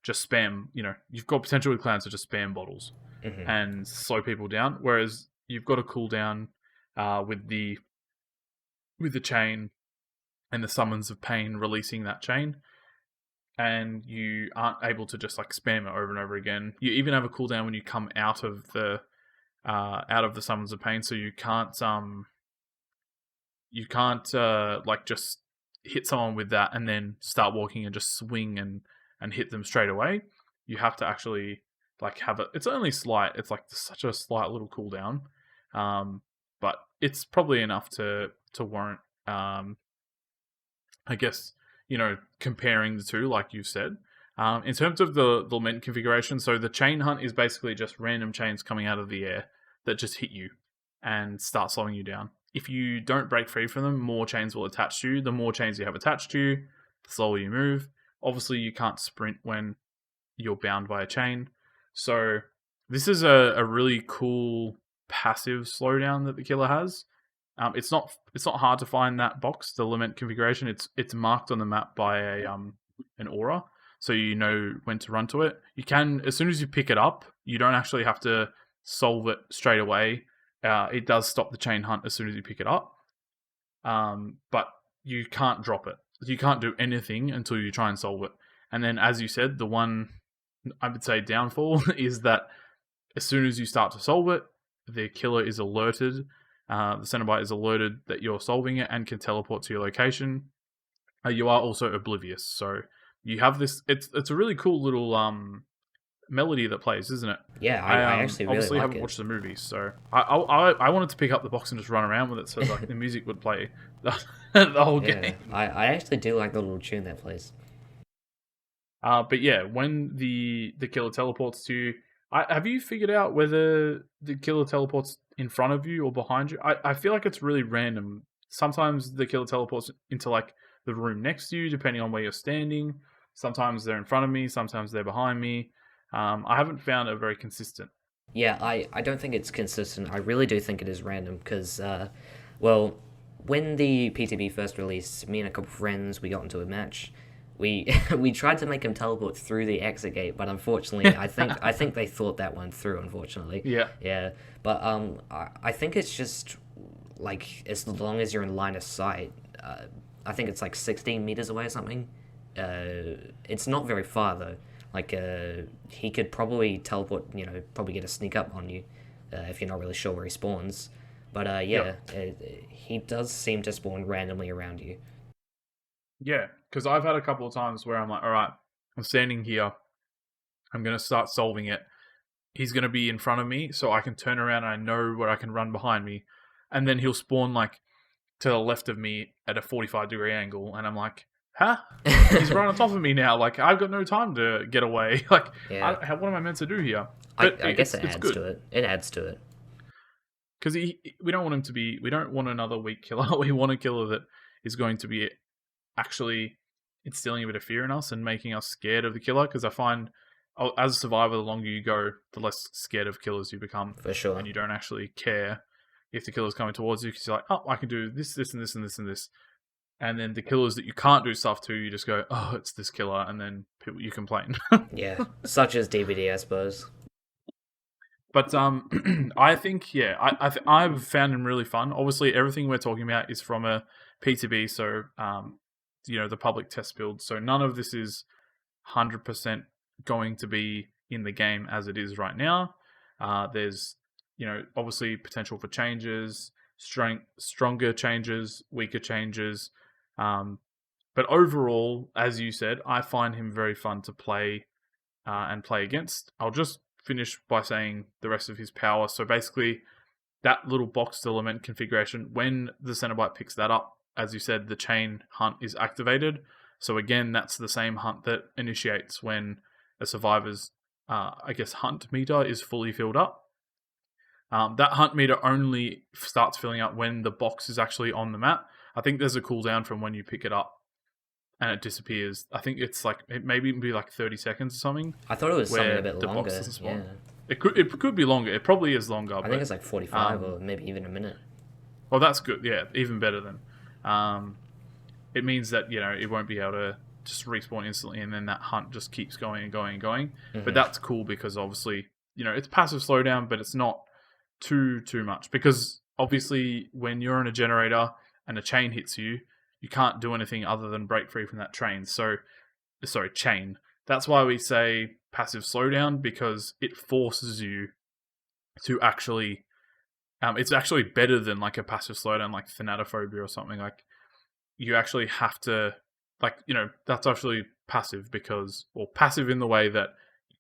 just spam. You've got potential with Clown to just spam bottles and slow people down, whereas you've got a cooldown with the chain and the summons of pain releasing that chain, and you aren't able to just like spam it over and over again. You even have a cooldown when you come out of the summons of pain, so you can't like just hit someone with that and then start walking and just swing and hit them straight away. You have to actually like have it. It's only slight. It's like such a slight little cooldown, but it's probably enough to warrant. I guess comparing the two, like you said. In terms of the Lament configuration, so the chain hunt is basically just random chains coming out of the air that just hit you and start slowing you down. If you don't break free from them, more chains will attach to you. The more chains you have attached to you, the slower you move. Obviously, you can't sprint when you're bound by a chain. So this is a really cool passive slowdown that the killer has. It's not hard to find that box, the Lament configuration. It's marked on the map by an aura, so you know when to run to it. You can, as soon as you pick it up, you don't actually have to solve it straight away. It does stop the chain hunt as soon as you pick it up, but you can't drop it. You can't do anything until you try and solve it. And then, as you said, the one I would say downfall is that as soon as you start to solve it, the killer is alerted. The Cenobite is alerted that you're solving it and can teleport to your location. You are also oblivious, so you have this. It's a really cool little melody that plays, isn't it? Yeah, I actually really obviously like haven't it. watched the movie, so I wanted to pick up the box and just run around with it, so like the music would play the whole game. I actually do like the little tune that plays. But yeah, when the killer teleports to you, have you figured out whether the killer teleports in front of you or behind you? I feel like it's really random. Sometimes the killer teleports into like the room next to you, depending on where you're standing. Sometimes they're in front of me, sometimes they're behind me. I haven't found it very consistent. Yeah, I don't think it's consistent. I really do think it is random because, well, when the PTB first released, me and a couple of friends, we got into a match. We we tried to make him teleport through the exit gate, but unfortunately, I think they thought that went through. Unfortunately, yeah. But I think it's just like as long as you're in line of sight. I think it's like 16 meters away or something. It's not very far though. Like he could probably teleport. You know, probably get a sneak up on you if you're not really sure where he spawns. But he does seem to spawn randomly around you. Yeah, because I've had a couple of times where I'm like, all right, I'm standing here. I'm going to start solving it. He's going to be in front of me, so I can turn around and I know where I can run behind me. And then he'll spawn like to the left of me at a 45-degree angle. And I'm like, huh? He's right on top of me now. Like, I've got no time to get away. Like, Yeah. what am I meant to do here? I guess it adds to it. It adds to it. Because we don't want him to be... We don't want another weak killer. We want a killer that is going to be actually instilling a bit of fear in us and making us scared of the killer, because I find as a survivor, the longer you go, the less scared of killers you become. For sure. And you don't actually care if the killer's coming towards you, because you're like, oh, I can do this, this, and this, and this, and this. And then the killers that you can't do stuff to, you just go, oh, it's this killer, and then you complain. Yeah, such as DVD, I suppose. But I think, yeah, I've found him really fun. Obviously, everything we're talking about is from a PTB, so the public test build. So none of this is 100% going to be in the game as it is right now. There's, obviously potential for changes, stronger changes, weaker changes. But overall, as you said, I find him very fun to play and play against. I'll just finish by saying the rest of his power. So basically, that little boxed element configuration, when the Cenobite picks that up, as you said, the chain hunt is activated. So again, that's the same hunt that initiates when a survivor's, hunt meter is fully filled up. That hunt meter only starts filling up when the box is actually on the map. I think there's a cooldown from when you pick it up and it disappears. I think it's like, it maybe be like 30 seconds or something. I thought it was something a bit the longer. Box doesn't spawn. Yeah. It could be longer. It probably is longer. I think it's like 45 or maybe even a minute. Oh, that's good. Yeah, even better then. It means that, it won't be able to just respawn instantly, and then that hunt just keeps going and going and going. Mm-hmm. But that's cool because obviously, it's passive slowdown, but it's not too much. Because obviously, when you're in a generator and a chain hits you, you can't do anything other than break free from that chain. Chain. That's why we say passive slowdown, because it forces you to actually... it's actually better than like a passive slowdown like thanatophobia or something. Like, you actually have to... that's actually passive passive in the way that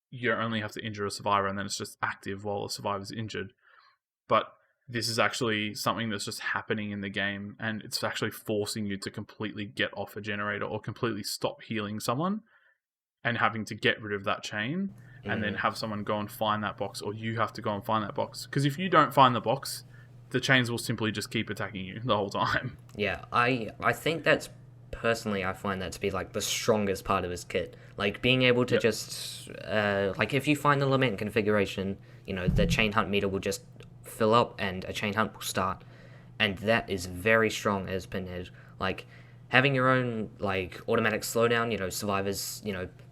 you only have to injure a survivor and then it's just active while the survivor's injured. But this is actually something that's just happening in the game, and it's actually forcing you to completely get off a generator or completely stop healing someone and having to get rid of that chain and then have someone go and find that box, or you have to go and find that box. Because if you don't find the box, the chains will simply just keep attacking you the whole time. Yeah, I think that's... Personally, I find that to be like the strongest part of his kit. Like being able to just if you find the lament configuration, the chain hunt meter will just fill up and a chain hunt will start, and that is very strong as Pinhead. Like having your own like automatic slowdown. Survivors,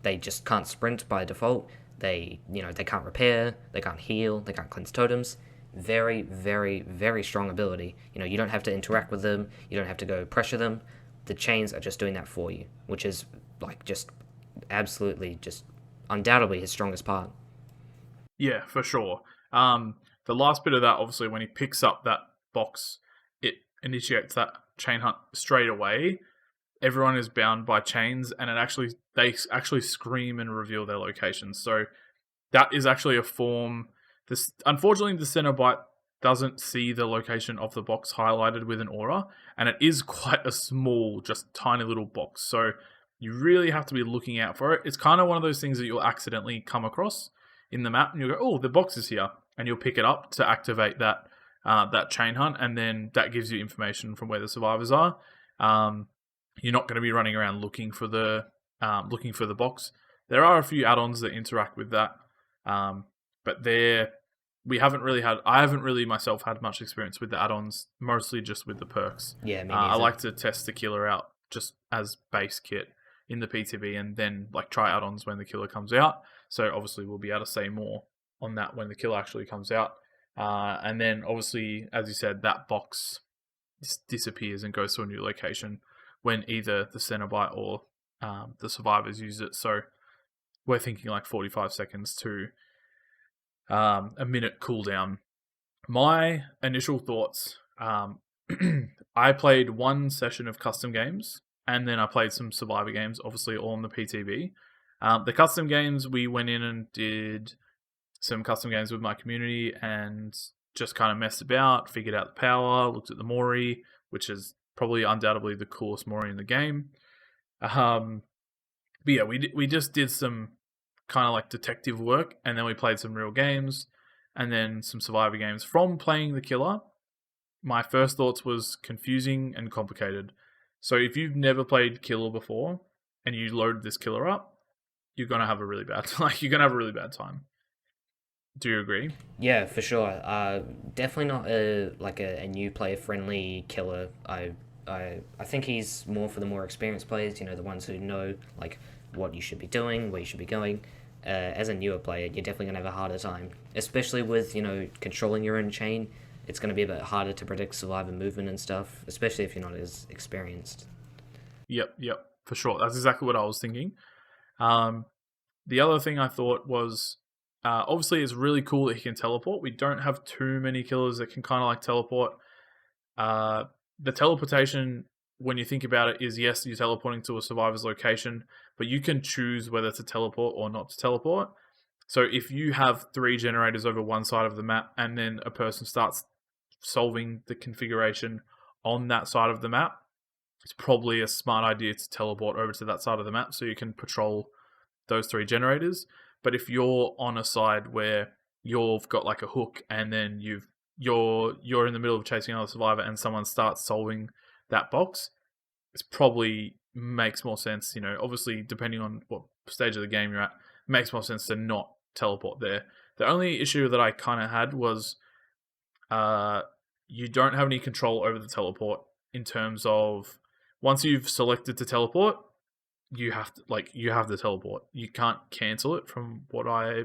they just can't sprint by default. They can't repair, they can't heal, they can't cleanse totems. Very, very, very strong ability. You don't have to interact with them. You don't have to go pressure them. The chains are just doing that for you, which is like just absolutely, just undoubtedly his strongest part. Yeah, for sure. The last bit of that, obviously, when he picks up that box, it initiates that chain hunt straight away. Everyone is bound by chains, and they actually scream and reveal their locations. So that is actually a form. Unfortunately, the Cenobite doesn't see the location of the box highlighted with an aura, and it is quite a small, just tiny little box. So you really have to be looking out for it. It's kind of one of those things that you'll accidentally come across in the map, and you'll go, "Oh, the box is here," and you'll pick it up to activate that chain hunt, and then that gives you information from where the survivors are. You're not going to be running around looking for the box. There are a few add-ons that interact with that, but I haven't really myself had much experience with the add-ons, mostly just with the perks. Yeah, me I neither. like to test the killer out just as base kit in the PTB, and then like try add-ons when the killer comes out. So obviously we'll be able to say more on that when the killer actually comes out. And then obviously, as you said, that box disappears and goes to a new location when either the Cenobite or the survivors use it. So we're thinking like 45 seconds to a minute cooldown. My initial thoughts, I played one session of custom games, and then I played some survivor games, obviously all on the PTB. The custom games, we went in and did some custom games with my community and just kind of messed about, figured out the power, looked at the Mori, which is probably undoubtedly the coolest Mori in the game. But yeah, we just did some kind of like detective work, and then we played some real games, and then some survivor games. From playing the killer, my first thoughts was confusing and complicated. So if you've never played killer before and you load this killer up, you're gonna have a really bad time. Do you agree? Yeah, for sure. Definitely not a new player friendly killer. I think he's more for the more experienced players. You know, the ones who know like what you should be doing, where you should be going. As a newer player, you're definitely gonna have a harder time, especially with controlling your own chain. It's gonna be a bit harder to predict survivor movement and stuff, especially if you're not as experienced. Yep, for sure. That's exactly what I was thinking. The other thing I thought was, obviously it's really cool that he can teleport. We don't have too many killers that can kind of like teleport. The teleportation, when you think about it, is yes, you're teleporting to a survivor's location, but you can choose whether to teleport or not to teleport. So if you have 3 generators over one side of the map, and then a person starts solving the configuration on that side of the map, it's probably a smart idea to teleport over to that side of the map so you can patrol those 3 generators. But if you're on a side where you've got like a hook, and then you're in the middle of chasing another survivor, and someone starts solving that box, it's probably makes more sense. Obviously depending on what stage of the game you're at, it makes more sense to not teleport there. The only issue that I kind of had was, you don't have any control over the teleport in terms of once you've selected to teleport, you have to teleport. You can't cancel it, from what I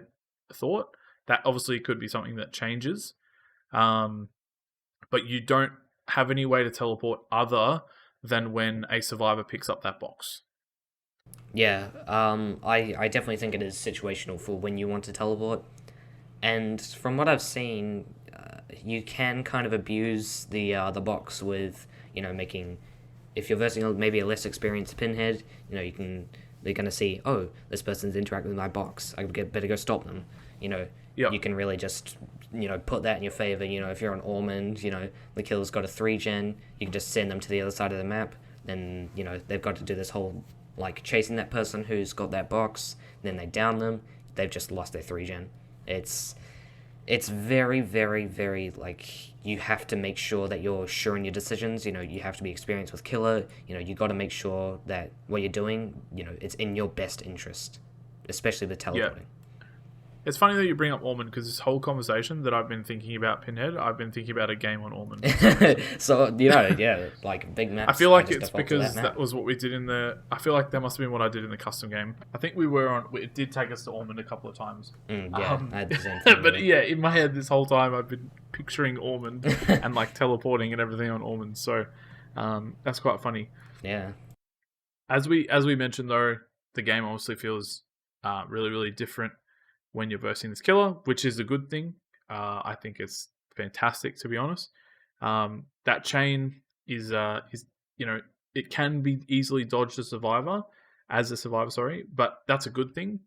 thought. That obviously could be something that changes. But you don't have any way to teleport other than when a survivor picks up that box. Yeah, I definitely think it is situational for when you want to teleport. And from what I've seen, you can kind of abuse the box with, making... If you're versing maybe a less experienced Pinhead, they're going to see, oh, this person's interacting with my box. I better go stop them. Yep. You can really just, put that in your favor. If you're on Ormond, the killer's got a 3-gen, you can just send them to the other side of the map. Then, they've got to do this whole, chasing that person who's got that box. Then they down them. They've just lost their 3-gen. It's very, very, very, you have to make sure that you're sure in your decisions. You have to be experienced with killer. You got to make sure that what you're doing, it's in your best interest, especially with teleporting. Yeah. It's funny that you bring up Ormond, because this whole conversation that I've been thinking about Pinhead, I've been thinking about a game on Ormond. So, yeah, big maps. I feel like it's because that was what we did I feel like that must have been what I did in the custom game. I think it did take us to Ormond a couple of times. Yeah, I had the same thing. But yeah, in my head this whole time I've been picturing Ormond and teleporting and everything on Ormond. So that's quite funny. Yeah. As we mentioned though, the game obviously feels really, really different when you're versing this killer, which is a good thing. I think it's fantastic, to be honest. That chain is it can be easily dodged as a survivor, but that's a good thing.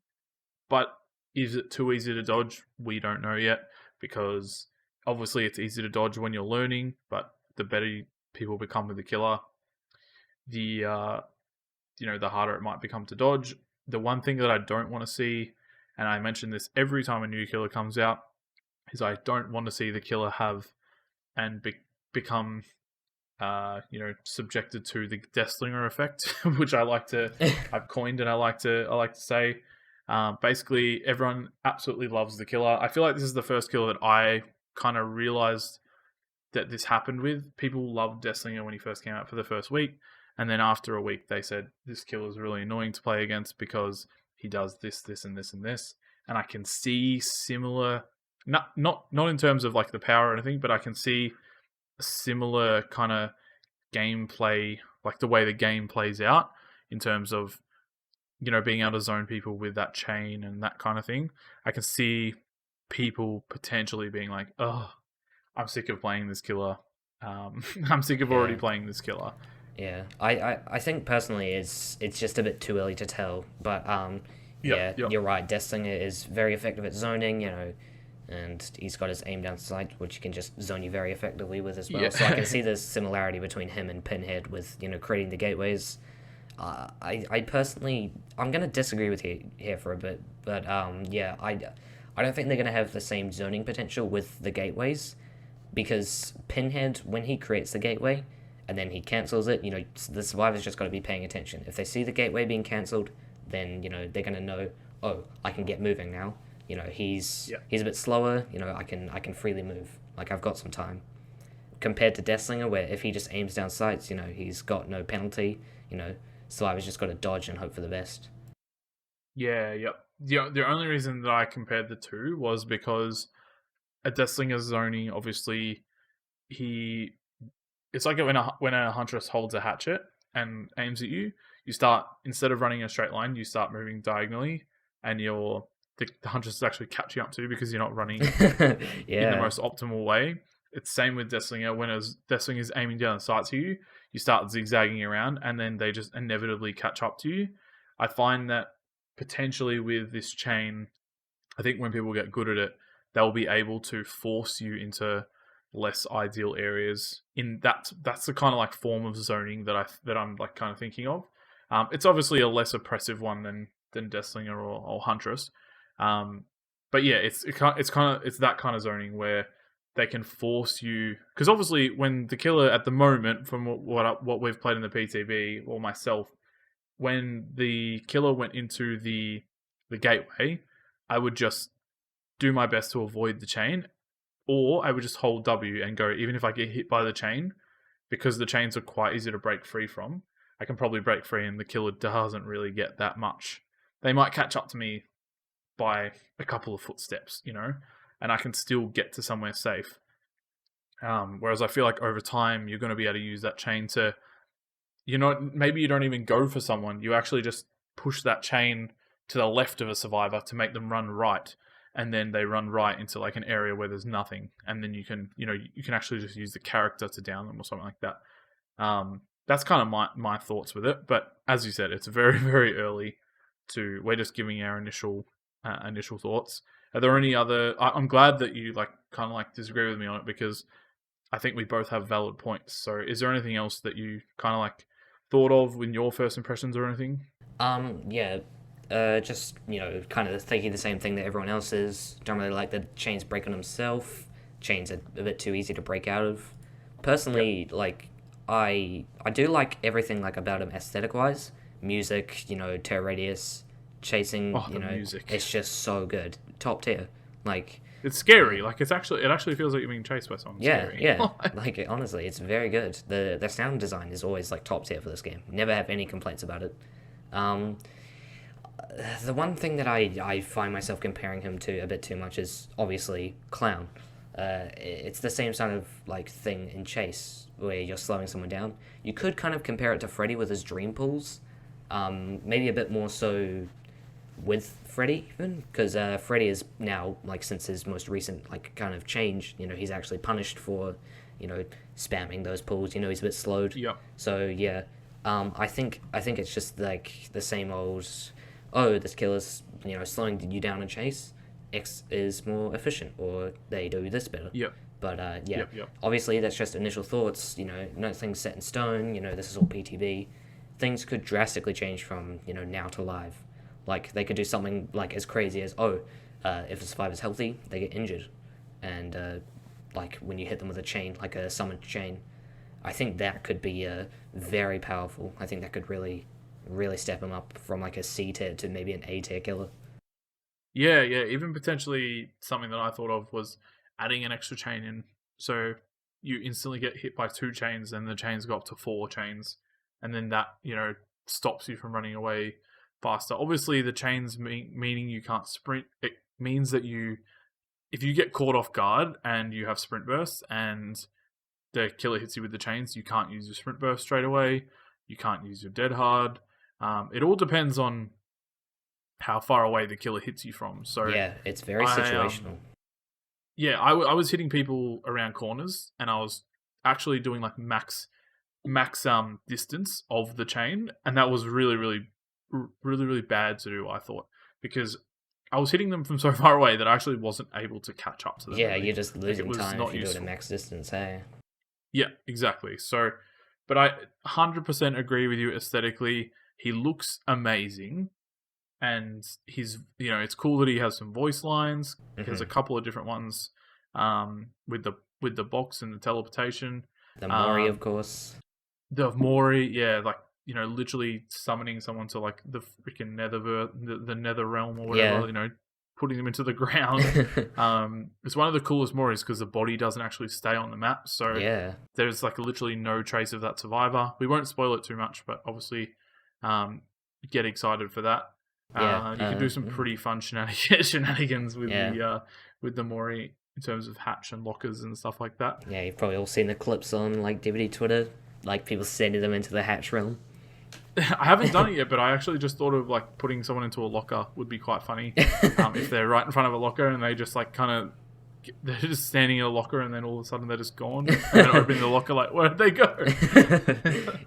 But is it too easy to dodge? We don't know yet, because obviously it's easy to dodge when you're learning, but the better people become with the killer, the the harder it might become to dodge. The one thing that I don't want to see, and I mention this every time a new killer comes out, is I don't want to see the killer have and become subjected to the Deathslinger effect, which I've coined, and I like to say. Basically, everyone absolutely loves the killer. I feel like this is the first killer that I kind of realized that this happened with. People loved Deathslinger when he first came out for the first week, and then after a week, they said this killer is really annoying to play against because he does this, this, and this, and this. And I can see similar, not in terms of like the power or anything, but I can see a similar kind of gameplay, like the way the game plays out in terms of being able to zone people with that chain and that kind of thing. I can see people potentially being like, oh, I'm sick of playing this killer. I'm sick of already playing this killer. Yeah, I think personally it's just a bit too early to tell, but you're right. Deathslinger is very effective at zoning, and he's got his aim down sight, which can just zone you very effectively with as well. Yeah. So I can see the similarity between him and Pinhead with creating the gateways. I personally, I'm gonna disagree with you here for a bit, but I don't think they're gonna have the same zoning potential with the gateways, because Pinhead, when he creates the gateway and then he cancels it, the survivor's just got to be paying attention. If they see the gateway being cancelled, then they're gonna know, oh, I can get moving now. He's a bit slower. I can freely move. Like, I've got some time. Compared to Deathslinger, where if he just aims down sights, he's got no penalty. Survivor's just got to dodge and hope for the best. Yeah, yep. The only reason that I compared the two was because a Deathslinger's zoning, obviously, it's like when a huntress holds a hatchet and aims at you, you start, instead of running in a straight line, you start moving diagonally, and the huntress is actually catching up to you because you're not running in the most optimal way. It's same with Deathslinger. When Deathslinger is aiming down the sights at you, you start zigzagging around, and then they just inevitably catch up to you. I find that potentially with this chain, I think when people get good at it, they'll be able to force you into less ideal areas. That's the kind of like form of zoning that I'm like kind of thinking of. It's obviously a less oppressive one than Deathslinger or Huntress. But yeah, it's that kind of zoning where they can force you, because obviously when the killer at the moment, from what we've played in the PTB or myself, when the killer went into the gateway, I would just do my best to avoid the chain, or I would just hold W and go, even if I get hit by the chain, because the chains are quite easy to break free from, I can probably break free and the killer doesn't really get that much. They might catch up to me by a couple of footsteps, and I can still get to somewhere safe. Whereas I feel like over time, you're going to be able to use that chain to, maybe you don't even go for someone. You actually just push that chain to the left of a survivor to make them run right. And then they run right into like an area where there's nothing. And then you can actually just use the character to down them or something like that. That's kind of my thoughts with it. But as you said, it's very, very early we're just giving our initial thoughts. Are there any other? I'm glad that you kind of disagree with me on it, because I think we both have valid points. So is there anything else that you kind of thought of in your first impressions or anything? Just kind of thinking the same thing that everyone else is. Don't really like the chains break on himself. Chains are a bit too easy to break out of. Personally, I do like everything about him aesthetic wise. Music, terror radius, chasing, the music. It's just so good. Top tier. It's scary. It actually feels like you're being chased by someone. Yeah, scary. Yeah. Honestly, it's very good. The sound design is always top tier for this game. Never have any complaints about it. The one thing that I find myself comparing him to a bit too much is obviously Clown. It's the same sort of thing in Chase, where you're slowing someone down. You could kind of compare it to Freddy with his dream pulls. Maybe a bit more so with Freddy, even, because Freddy is now, since his most recent kind of change, he's actually punished for spamming those pulls. He's a bit slowed. Yeah. So yeah, I think it's just the same old, oh, this killer's slowing you down in Chase. X is more efficient, or they do this better. Yep. But Yep. Obviously that's just initial thoughts. Nothing's set in stone. This is all PTB. things could drastically change from, now to live. Like, they could do something, like, as crazy as, if a survivor's healthy, they get injured. And, like, when you hit them with a chain, like a summoned chain, I think that could be very powerful. I think that could really, really step him up from, like, a C tier to maybe an A tier killer. Yeah, even potentially something that I thought of was adding an extra chain in. So you instantly get hit by 2 chains, and the chains go up to 4 chains. And then that, stops you from running away faster. Obviously, the chains meaning you can't sprint. It means that if you get caught off guard and you have sprint bursts and the killer hits you with the chains, you can't use your sprint burst straight away. You can't use your dead hard. It all depends on how far away the killer hits you from. So yeah, it's very situational. I was hitting people around corners, and I was actually doing like max distance of the chain, and that was really, really, really, really bad to do, I thought, because I was hitting them from so far away that I actually wasn't able to catch up to them. Yeah, you're just losing time if you do it useful. at max distance, hey? Yeah, exactly. So, but I 100% agree with you aesthetically. He looks amazing. And it's cool that he has some voice lines. He has a couple of different ones with the box and the teleportation. The Mori, of course. The Mori, yeah, like, literally summoning someone to like the freaking the nether realm or whatever, putting them into the ground. It's one of the coolest Moris because the body doesn't actually stay on the map. So yeah, there's like literally no trace of that survivor. We won't spoil it too much, but obviously get excited for that. You can do some pretty fun shenanigans with the Mori in terms of hatch and lockers and stuff like that. Yeah, you've probably all seen the clips on like DVD Twitter, like people sending them into the hatch realm. I haven't done it yet, but I actually just thought of like putting someone into a locker would be quite funny. If they're right in front of a locker and they just like they're just standing in a locker and then all of a sudden they're just gone. And then opening the locker like, where did they go?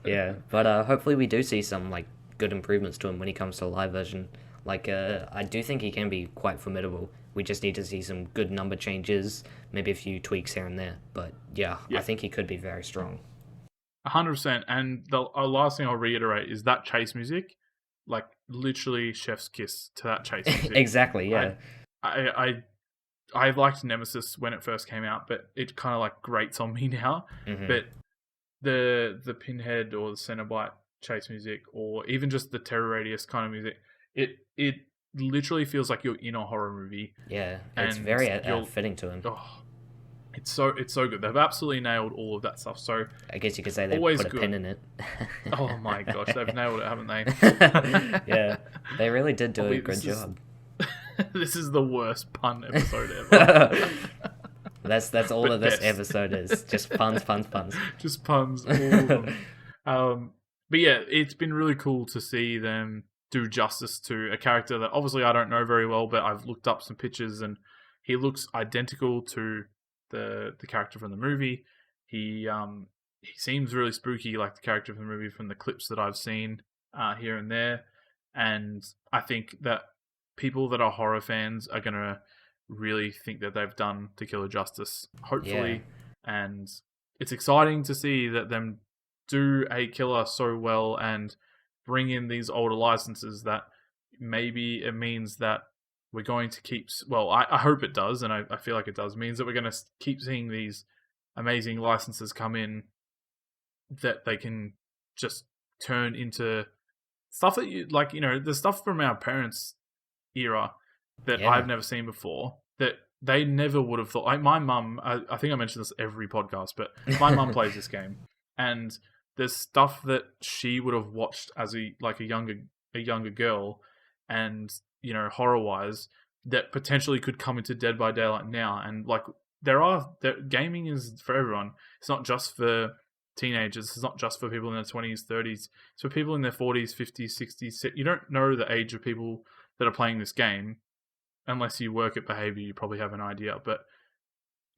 Yeah, but hopefully we do see some like good improvements to him when he comes to a live version. Like, I do think he can be quite formidable. We just need to see some good number changes, maybe a few tweaks here and there. But yeah. I think he could be very strong. 100%. And the last thing I'll reiterate is that chase music, like literally chef's kiss to that chase music. Exactly, yeah. I liked Nemesis when it first came out, but it kind of like grates on me now. Mm-hmm. But the Pinhead or the Cenobite chase music, or even just the Terror Radius kind of music, it literally feels like you're in a horror movie. Yeah, it's very fitting to him. Oh, it's so good. They've absolutely nailed all of that stuff. So I guess you could say they put a pin in it. Oh my gosh, they've nailed it, haven't they? Yeah, they really did do a good job. This is the worst pun episode ever. That's all that this episode is. Just puns. Just puns, all of them. But yeah, it's been really cool to see them do justice to a character that obviously I don't know very well, but I've looked up some pictures and he looks identical to the character from the movie. He seems really spooky like the character from the movie from the clips that I've seen here and there. And I think that people that are horror fans are going to really think that they've done To Kill a Justice, hopefully. Yeah. And it's exciting to see that them do a killer so well and bring in these older licenses that maybe it means that we're going to keep... Well, I hope it does, and I feel like it does. It means that we're going to keep seeing these amazing licenses come in that they can just turn into stuff that you... Like, the stuff from our parents' era that I've never seen before, that they never would have thought... Like, my mum... I think I mention this every podcast, but my mum plays this game, and there's stuff that she would have watched as a younger girl, and horror wise, that potentially could come into Dead by Daylight now. And like gaming is for everyone. It's not just for teenagers. It's not just for people in their 20s, 30s. It's for people in their 40s, 50s, 60s. You don't know the age of people that are playing this game unless you work at Behavior. You probably have an idea, but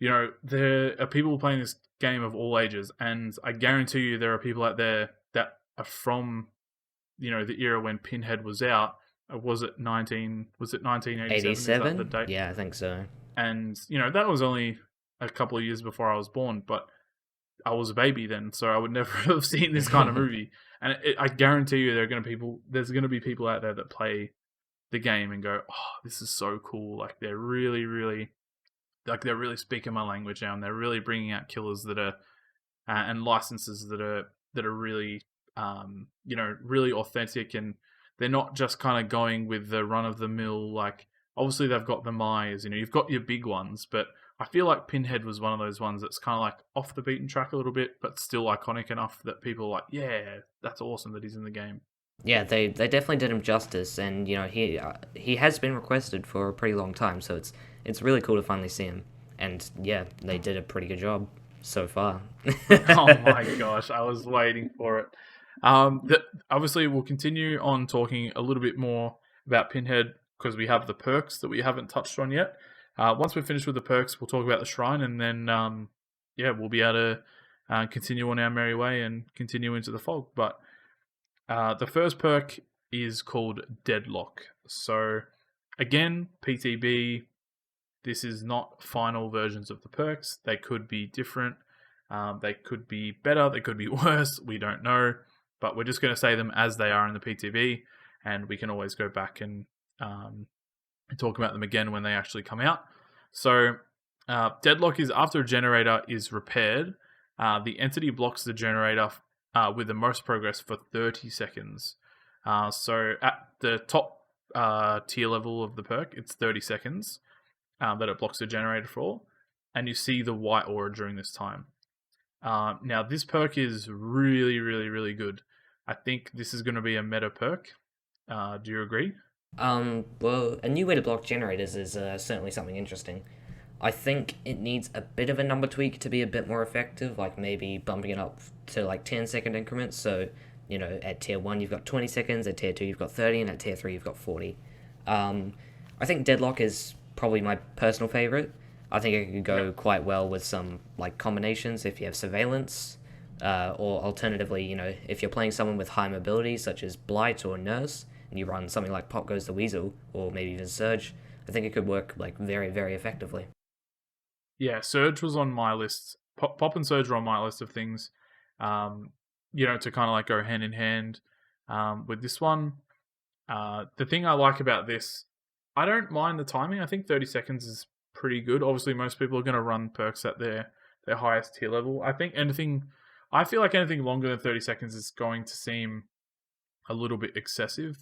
there are people playing this game of all ages, and I guarantee you there are people out there that are from, the era when Pinhead was out. Was it 1987? 87? The date? Yeah, I think so. And, that was only a couple of years before I was born, but I was a baby then, so I would never have seen this kind of movie. And I guarantee you, there's going to be people out there that play the game and go, "Oh, this is so cool!" Like they're really speaking my language now, and they're really bringing out killers that are and licenses that are really really authentic, and they're not just kind of going with the run of the mill. Like obviously they've got the Myers, you've got your big ones, but I feel like Pinhead was one of those ones that's kind of like off the beaten track a little bit, but still iconic enough that people are like, yeah, that's awesome that he's in the game. Yeah, they definitely did him justice, and he has been requested for a pretty long time, so it's really cool to finally see him. And yeah, they did a pretty good job so far. Oh my gosh, I was waiting for it. Obviously, we'll continue on talking a little bit more about Pinhead because we have the perks that we haven't touched on yet. Once we're finished with the perks, we'll talk about the shrine, and then we'll be able to continue on our merry way and continue into the fog. But the first perk is called Deadlock. So again, PTB. This is not final versions of the perks. They could be different. They could be better. They could be worse. We don't know. But we're just going to say them as they are in the PTB, and we can always go back and talk about them again when they actually come out. So Deadlock is after a generator is repaired, the entity blocks the generator with the most progress for 30 seconds. So at the top tier level of the perk, it's 30 seconds that it blocks the generator for, and you see the white aura during this time. Now, this perk is really good. I think this is going to be a meta perk. Do you agree? Well, a new way to block generators is certainly something interesting. I think it needs a bit of a number tweak to be a bit more effective, like maybe bumping it up to like 10-second increments. So, at tier 1 you've got 20 seconds, at tier 2 you've got 30, and at tier 3 you've got 40. I think Deadlock is probably my personal favorite. I think it could go quite well with some like combinations if you have surveillance, or alternatively, if you're playing someone with high mobility such as Blight or Nurse, and you run something like Pop Goes the Weasel or maybe even Surge, I think it could work like very, very effectively. Yeah, Surge was on my list. Pop and Surge were on my list of things, to kind of like go hand in hand with this one. The thing I like about this, I don't mind the timing. I think 30 seconds is pretty good. Obviously, most people are going to run perks at their highest tier level. I feel like anything longer than 30 seconds is going to seem a little bit excessive.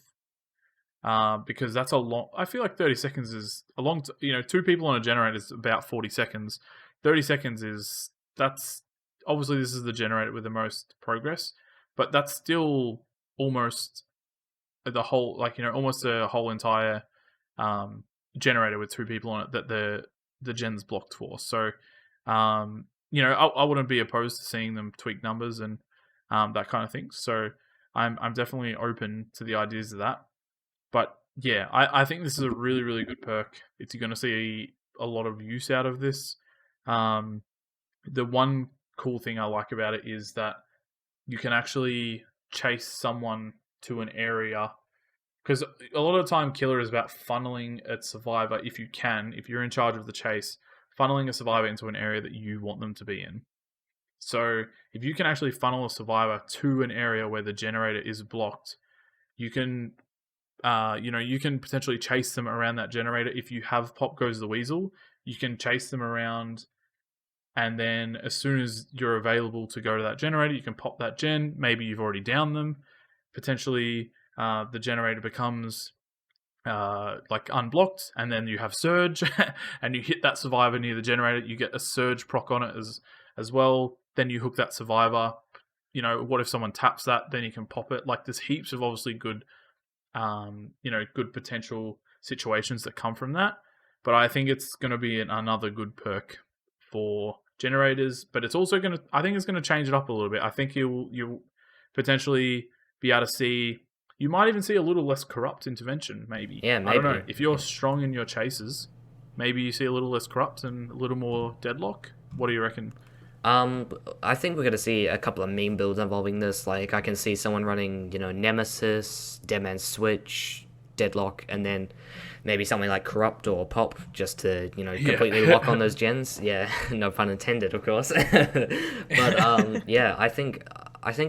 Because that's a long. I feel like 30 seconds is a long. Two people on a generator is about 40 seconds. 30 seconds that's obviously this is the generator with the most progress, but that's still almost the whole, almost a whole entire generator with two people on it that the gen's blocked for. So, I wouldn't be opposed to seeing them tweak numbers and that kind of thing. So, I'm definitely open to the ideas of that. But yeah, I think this is a really good perk. You're going to see a lot of use out of this. The one cool thing I like about it is that you can actually chase someone to an area, because a lot of the time killer is about funneling a survivor, if you're in charge of the chase, funneling a survivor into an area that you want them to be in. So if you can actually funnel a survivor to an area where the generator is blocked, you can you can potentially chase them around that generator. If you have Pop Goes the Weasel, you can chase them around, and then as soon as you're available to go to that generator, you can pop that gen. Maybe you've already downed them. Potentially, the generator becomes unblocked, and then you have Surge, and you hit that survivor near the generator. You get a Surge proc on it as well. Then you hook that survivor. What if someone taps that? Then you can pop it. Like, there's heaps of obviously good good potential situations that come from that. But I think it's going to be another good perk for generators. But it's also I think it's going to change it up a little bit. I think you'll potentially be able to see, you might even see a little less corrupt intervention, maybe. Yeah, maybe. I don't know. If you're strong in your chases, maybe you see a little less corrupt and a little more Deadlock. What do you reckon? I think we're going to see a couple of meme builds involving this. Like, I can see someone running, Nemesis, Deadman Switch, Deadlock, and then maybe something like Corrupt or Pop just to, completely lock on those gens. Yeah, no pun intended, of course. But yeah, I think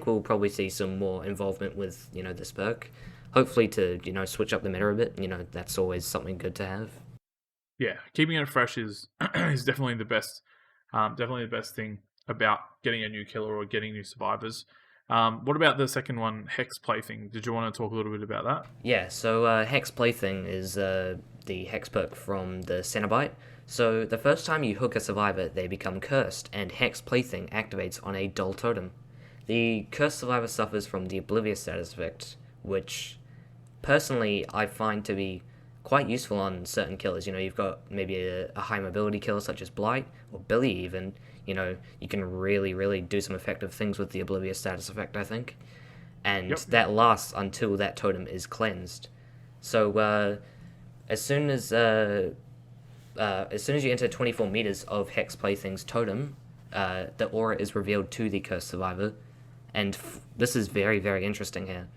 we'll probably see some more involvement with, this perk. Hopefully to, switch up the meta a bit. That's always something good to have. Yeah, keeping it fresh is is definitely the best. Definitely the best thing about getting a new killer or getting new survivors. What about the second one, Hex Plaything? Did you want to talk a little bit about that? Yeah, so Hex Plaything is the Hex perk from the Cenobite. So the first time you hook a survivor, they become cursed, and Hex Plaything activates on a dull totem. The cursed survivor suffers from the Oblivious status effect, which personally I find to be quite useful on certain killers. You've got maybe a high mobility killer such as Blight, or Billy even. You can really, really do some effective things with the Oblivious status effect, I think. And that lasts until that totem is cleansed. So as soon as you enter 24 meters of Hex Plaything's totem, the aura is revealed to the cursed survivor. And this is very, very interesting here.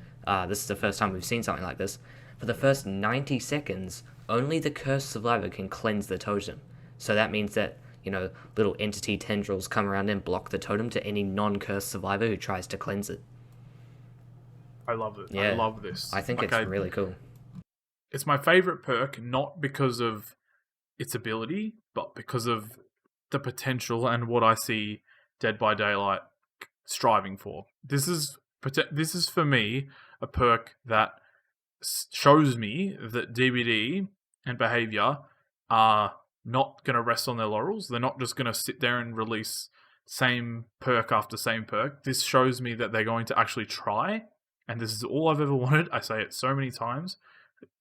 This is the first time we've seen something like this. For the first 90 seconds, only the cursed survivor can cleanse the totem. So that means that, little entity tendrils come around and block the totem to any non-cursed survivor who tries to cleanse it. I love it. Yeah, I love this. I think it's really cool. It's my favorite perk, not because of its ability, but because of the potential and what I see Dead by Daylight striving for. This is for me a perk that shows me that DBD and Behavior are not going to rest on their laurels. They're not just going to sit there and release same perk after same perk. This shows me that they're going to actually try, and this is all I've ever wanted. I say it so many times.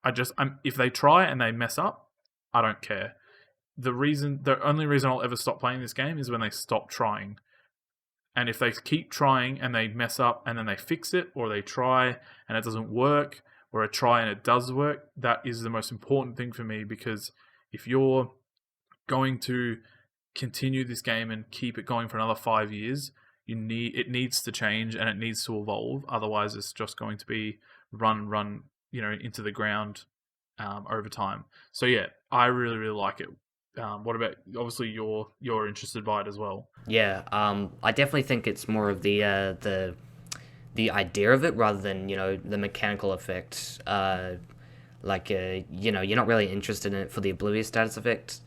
If they try and they mess up, I don't care. The only reason I'll ever stop playing this game is when they stop trying. And if they keep trying and they mess up and then they fix it, or they try and it doesn't work, or a try and it does work, that is the most important thing for me, because if you're going to continue this game and keep it going for another 5 years, it needs to change and it needs to evolve. Otherwise, it's just going to be run, into the ground over time. So yeah, I really, really like it. What about, obviously you're interested by it as well? Yeah, I definitely think it's more of the idea of it rather than the mechanical effect. You're not really interested in it for the Oblivious status effect.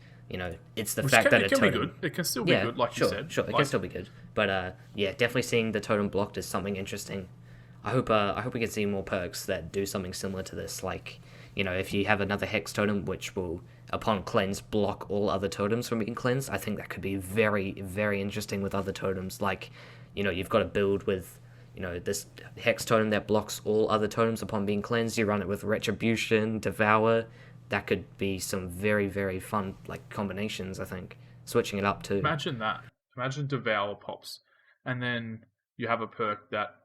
It's the fact that it can be good. It can still be good, like sure, you said. Sure, it can still be good. But definitely seeing the totem blocked is something interesting. I hope we can see more perks that do something similar to this. Like, if you have another Hex totem which will, upon cleanse, block all other totems from being cleansed, I think that could be very, very interesting with other totems. Like, you've got to build with, this Hex totem that blocks all other totems upon being cleansed. You run it with Retribution, Devour. That could be some very, very fun combinations, I think. Switching it up too. Imagine that. Imagine Devour pops, and then you have a perk that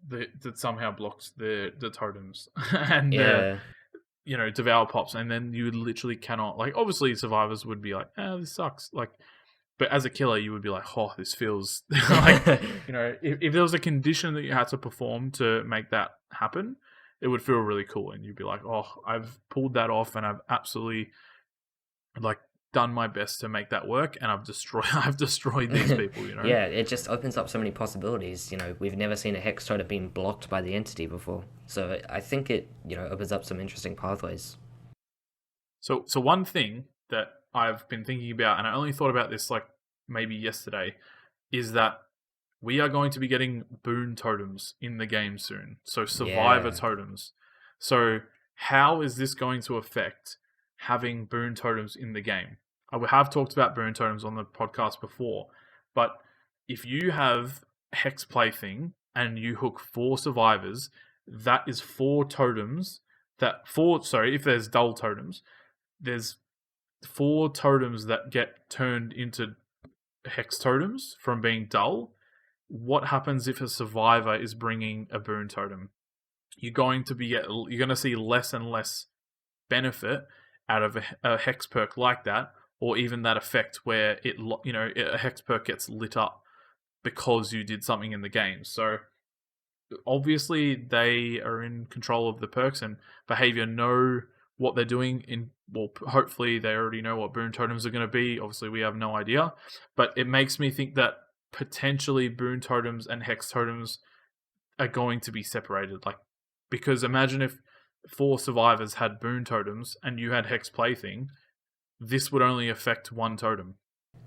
that somehow blocks the totems, and Devour pops, and then you literally cannot, obviously survivors would be like, this sucks, but as a killer you would be like, oh, this feels if there was a condition that you had to perform to make that happen, it would feel really cool, and you'd be like, oh, I've pulled that off, and I've absolutely done my best to make that work, and I've destroyed these people. Yeah, it just opens up so many possibilities. We've never seen a Hex totem being blocked by the entity before, so I think it opens up some interesting pathways. So one thing that I've been thinking about, and I only thought about this maybe yesterday, is that we are going to be getting boon totems in the game soon. So survivor totems. So how is this going to affect having boon totems in the game? I have talked about boon totems on the podcast before, but if you have Hex Plaything and you hook 4 survivors, that is 4 totems. If there's dull totems, there's 4 totems that get turned into Hex totems from being dull. What happens if a survivor is bringing a boon totem? You're going to see less and less benefit out of a Hex perk like that, or even that effect where a Hex perk gets lit up because you did something in the game. So obviously they are in control of the perks and behavior, know what they're doing. Hopefully they already know what boon totems are going to be. Obviously we have no idea, but it makes me think that potentially boon totems and hex totems are going to be separated. Like, because imagine if 4 survivors had boon totems and you had hex plaything, this would only affect 1 totem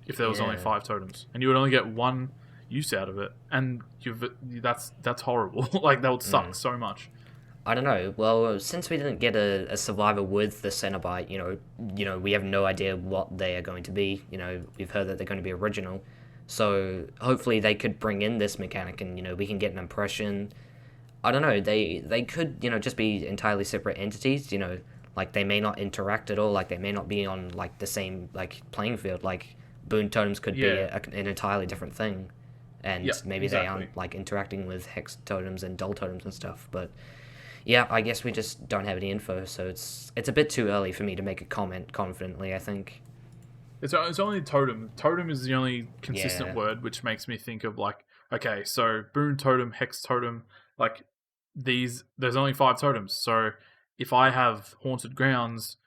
if there was only 5 totems, and you would only get 1 use out of it, and that's horrible. Like, that would suck so much. I don't know. Well, since we didn't get a survivor with the Cenobite, we have no idea what they are going to be. We've heard that they're going to be original, so hopefully they could bring in this mechanic, and we can get an impression. I don't know. They could just be entirely separate entities. Like, they may not interact at all. Like, they may not be on like the same playing field. Like, boon totems could be an entirely different thing, and maybe they aren't like interacting with hex totems and dull totems and stuff. But yeah, I guess we just don't have any info, so it's a bit too early for me to make a comment confidently, I think. It's only totem. Totem is the only consistent word, which makes me think of like, okay, so boon totem, hex totem, like there's only 5 totems. So if I have Haunted Grounds,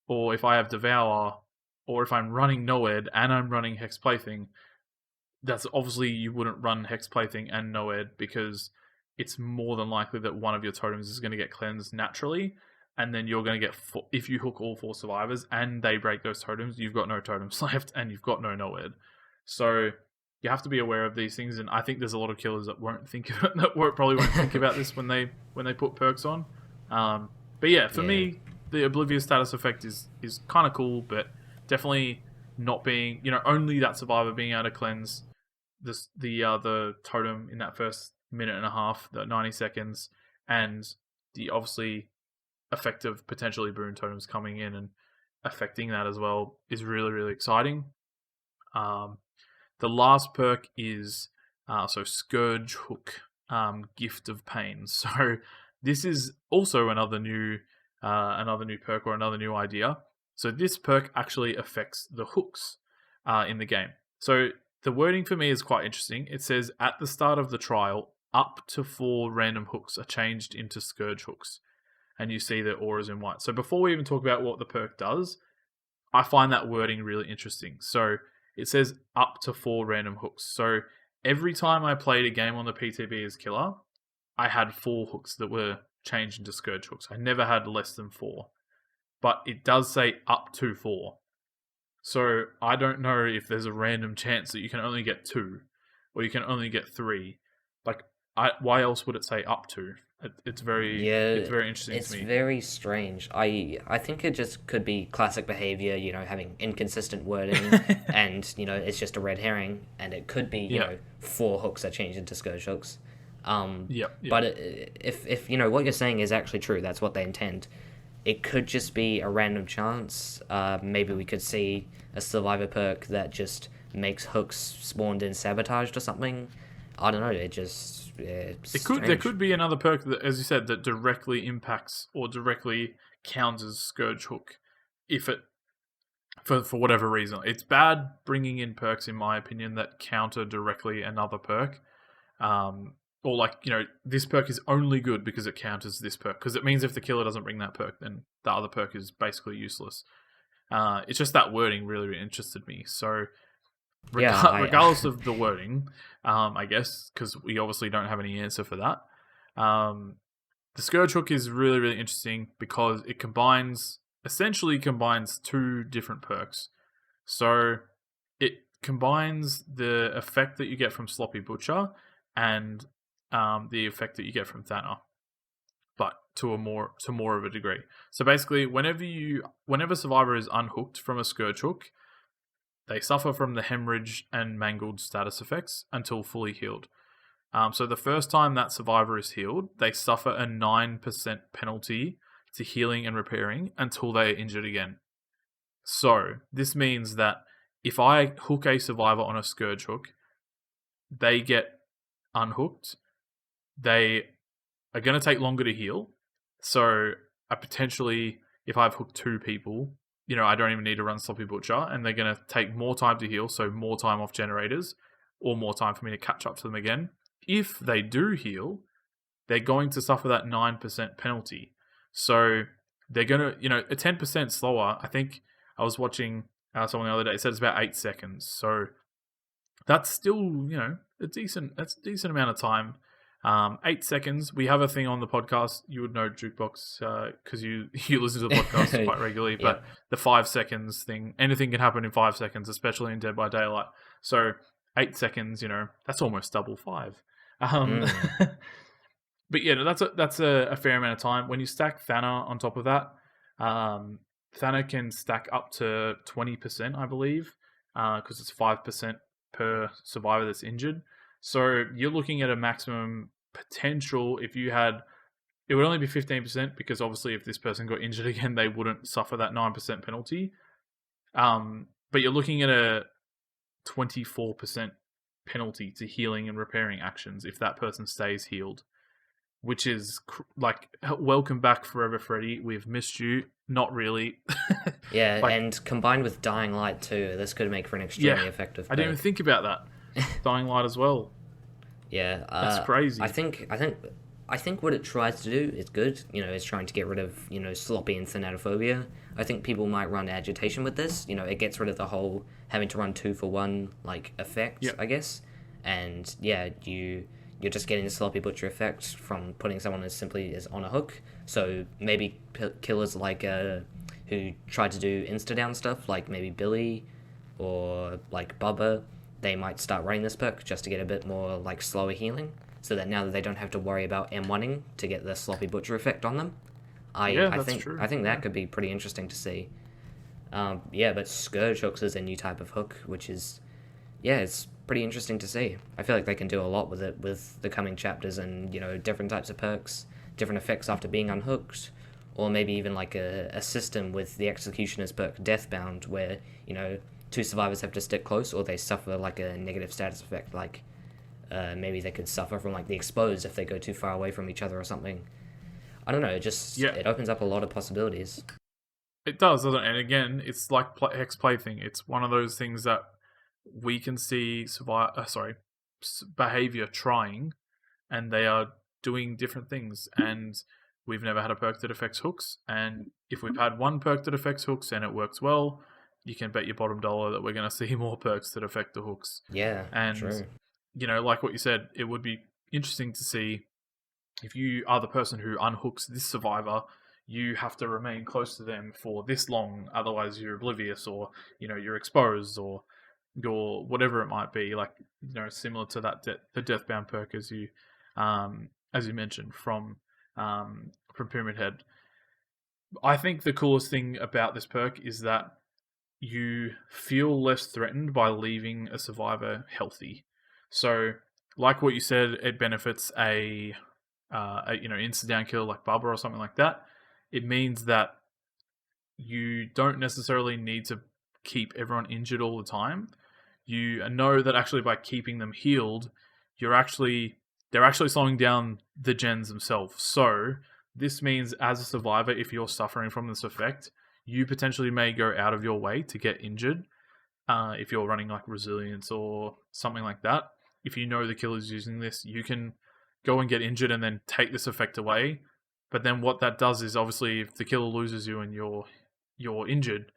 or if I have Devour, or if I'm running Noed and I'm running Hex Plaything, that's obviously you wouldn't run Hex Plaything and Noed, because it's more than likely that one of your totems is going to get cleansed naturally, and then you're going to get, if you hook all 4 survivors and they break those totems, you've got no totems left and you've got no Noed. So you have to be aware of these things, and I think there's a lot of killers that won't think of it, probably won't think about this when they put perks on. But yeah, for me, the Oblivious status effect is kind of cool, but definitely not being, only that survivor being able to cleanse the totem in that first minute and a half, the 90 seconds, and the obviously effective potentially boon totems coming in and affecting that as well is really, really exciting. The last perk is Scourge Hook, Gift of Pain. So this is also another new perk or another new idea. So this perk actually affects the hooks in the game. So the wording for me is quite interesting. It says, at the start of the trial, up to 4 random hooks are changed into Scourge hooks. And you see the auras in white. So before we even talk about what the perk does, I find that wording really interesting. So it says up to 4 random hooks. So every time I played a game on the PTB as killer, I had 4 hooks that were changed into Scourge hooks. I never had less than 4. But it does say up to 4. So I don't know if there's a random chance that you can only get 2, or you can only get 3. Like, why else would it say up to? It's very interesting to me. It's very strange. I think it just could be classic behavior, having inconsistent wording, and it's just a red herring, and it could be 4 hooks are changed into Scourge hooks. But if what you're saying is actually true, that's what they intend. It could just be a random chance. Maybe we could see a survivor perk that just makes hooks spawned in sabotaged or something. I don't know. There could be another perk that, as you said, that directly impacts or directly counters Scourge Hook, if it for whatever reason. It's bad bringing in perks, in my opinion, that counter directly another perk. Or this perk is only good because it counters this perk. Because it means if the killer doesn't bring that perk, then the other perk is basically useless. It's just that wording really, really interested me. So, regardless of the wording, I guess, because we obviously don't have any answer for that. The Scourge Hook is really, really interesting because it essentially combines 2 different perks. So, it combines the effect that you get from Sloppy Butcher and the effect that you get from Thanner, but to more of a degree. So basically, whenever Survivor is unhooked from a Scourge Hook, they suffer from the hemorrhage and mangled status effects until fully healed. So the first time that Survivor is healed, they suffer a 9% penalty to healing and repairing until they are injured again. So this means that if I hook a Survivor on a Scourge Hook, they get unhooked, they are going to take longer to heal. So I potentially, if I've hooked 2 people, I don't even need to run Sloppy Butcher, and they're going to take more time to heal, so more time off generators, or more time for me to catch up to them again. If they do heal, they're going to suffer that 9% penalty. So they're going to, a 10% slower. I think I was watching someone the other day, it said it's about 8 seconds. So that's still, that's a decent amount of time. 8 seconds. We have a thing on the podcast. You would know Jukebox because you listen to the podcast quite regularly. Yeah. But the 5 seconds thing, anything can happen in 5 seconds, especially in Dead by Daylight. So 8 seconds, that's almost double 5. But yeah, that's a fair amount of time. When you stack Thanner on top of that, Thanner can stack up to 20%, I believe, because it's 5% per survivor that's injured. So you're looking at a maximum potential. If you had, it would only be 15% because obviously if this person got injured again, they wouldn't suffer that 9% penalty. But you're looking at a 24% penalty to healing and repairing actions if that person stays healed, which is welcome back Forever Freddy. We've missed you. Not really. Yeah, and combined with Dying Light too, this could make for an extremely effective perk. I didn't even think about that. Dying Light as well. Yeah, that's crazy. I think what it tries to do is good. It's trying to get rid of sloppy and thanatophobia. I think people might run agitation with this. It gets rid of the whole having to run 2 for 1 effect, I guess. And yeah, you're just getting the sloppy butcher effect from putting someone as simply as on a hook. So maybe killers who try to do insta-down stuff, like maybe Billy or like Bubba, they might start running this perk just to get a bit more slower healing, so that now that they don't have to worry about M1ing to get the sloppy butcher effect on them. I think that could be pretty interesting to see. But Scourge hooks is a new type of hook, which is, it's pretty interesting to see. I feel like they can do a lot with it with the coming chapters and, different types of perks, different effects after being unhooked, or maybe even a system with the Executioner's perk Deathbound where, 2 survivors have to stick close or they suffer a negative status effect, maybe they could suffer from the exposed if they go too far away from each other or something. I don't know, it opens up a lot of possibilities. It does, doesn't it? And again, it's like Hex Plaything. It's one of those things that we can see behavior trying, and they are doing different things. And we've never had a perk that affects hooks. And if we've had one perk that affects hooks and it works well, you can bet your bottom dollar that we're going to see more perks that affect the hooks. Yeah, and true. Like what you said, it would be interesting to see if you are the person who unhooks this survivor. You have to remain close to them for this long, otherwise you're oblivious, or you're exposed, or whatever it might be. Similar to that the Deathbound perk as you mentioned from Pyramid Head. I think the coolest thing about this perk is that you feel less threatened by leaving a survivor healthy. So, like what you said, it benefits a insta-down kill like Bubba or something like that. It means that you don't necessarily need to keep everyone injured all the time. You know that actually by keeping them healed, they're actually slowing down the gens themselves. So this means as a survivor, if you're suffering from this effect, you potentially may go out of your way to get injured. If you're running resilience or something like that, if you know the killer's using this, you can go and get injured and then take this effect away. But then what that does is, obviously, if the killer loses you and you're injured,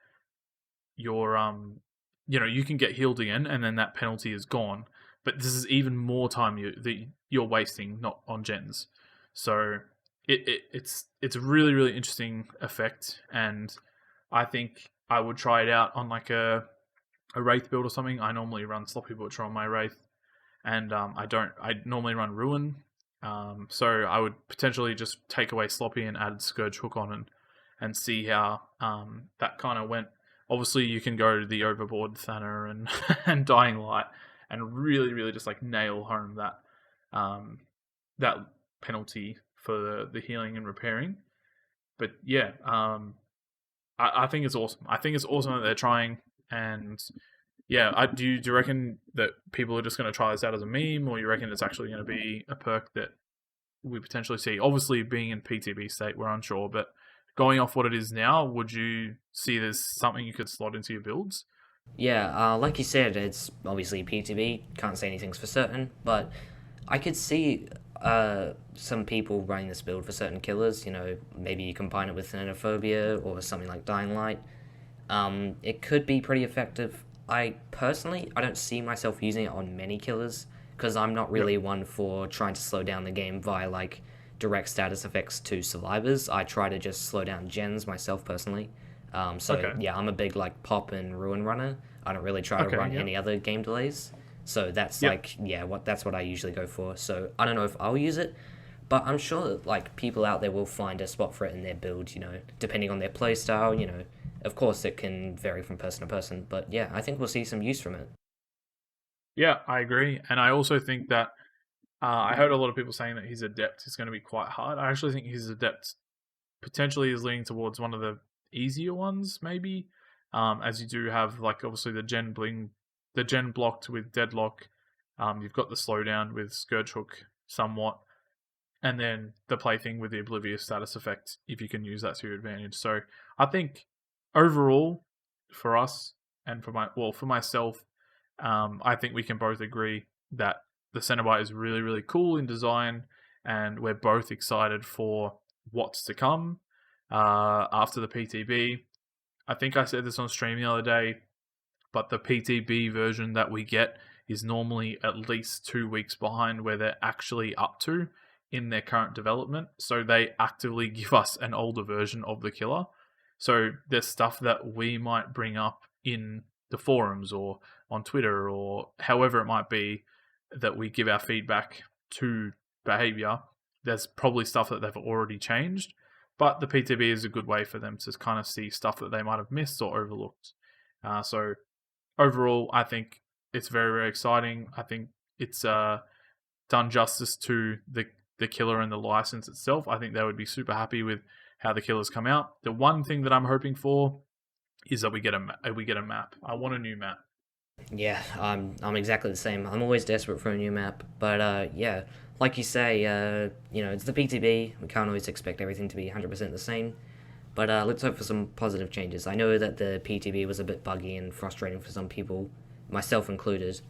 you can get healed again, and then that penalty is gone. But this is even more time you're wasting not on gens. So it's a really, really interesting effect, and I think I would try it out on a Wraith build or something. I normally run Sloppy Butcher on my Wraith, and I normally run Ruin. So I would potentially just take away Sloppy and add Scourge Hook on and see how that kind of went. Obviously, you can go to the Overboard Thanner and Dying Light and really, really just nail home that penalty for the healing and repairing. But yeah, I think it's awesome. I think it's awesome that they're trying. And yeah, do you reckon that people are just going to try this out as a meme, or you reckon it's actually going to be a perk that we potentially see? Obviously, being in PTB state, we're unsure, but going off what it is now, would you see there's something you could slot into your builds? Yeah, like you said, it's obviously PTB, can't say anything's for certain, but I could see some people running this build for certain killers, maybe you combine it with Xenophobia or something like Dying Light. It could be pretty effective. I don't see myself using it on many killers because I'm not really one for trying to slow down the game via like direct status effects to survivors. I try to just slow down gens myself personally. Yeah, I'm a big like pop and ruin runner. I don't really try to run any other game delays. So that's that's what I usually go for. So I don't know if I'll use it, but I'm sure that, like, people out there will find a spot for it in their build, depending on their playstyle, Of course, it can vary from person to person, but yeah, I think we'll see some use from it. Yeah, I agree. And I also think that I heard a lot of people saying that his Adept is going to be quite hard. I actually think his Adept potentially is leaning towards one of the easier ones, maybe, as you do have, like, obviously the gen blocked with Deadlock. You've got the slowdown with Scourge Hook somewhat, and then the plaything with the Oblivious status effect, if you can use that to your advantage. So I think overall, for us and for myself, I think we can both agree that the Cenobite is really, really cool in design, and we're both excited for what's to come after the PTB. I think I said this on stream the other day, but the PTB version that we get is normally at least 2 weeks behind where they're actually up to in their current development. So they actively give us an older version of the killer. So there's stuff that we might bring up in the forums or on Twitter or however it might be that we give our feedback to behavior. There's probably stuff that they've already changed, but the PTB is a good way for them to kind of see stuff that they might have missed or overlooked. So overall, I think it's very, very exciting. I think it's done justice to the killer and the license itself. I think they would be super happy with how the killers come out. The one thing that I'm hoping for is that we get a map. I want a new map. Yeah, I'm exactly the same. I'm always desperate for a new map, but yeah, like you say, it's the PTB. We can't always expect everything to be 100% the same, but let's hope for some positive changes. I know that the PTB was a bit buggy and frustrating for some people, myself included,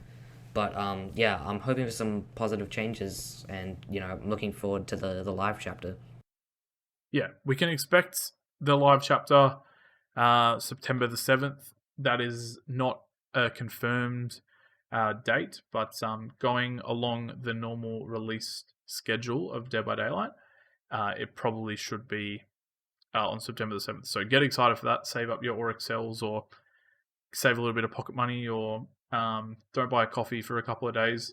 but yeah, I'm hoping for some positive changes, and I'm looking forward to the live chapter. Yeah, we can expect the live chapter September the 7th. That is not a confirmed date, but going along the normal release schedule of Dead by Daylight, it probably should be on September the 7th. So get excited for that. Save up your Oryx cells, or save a little bit of pocket money, or don't buy a coffee for a couple of days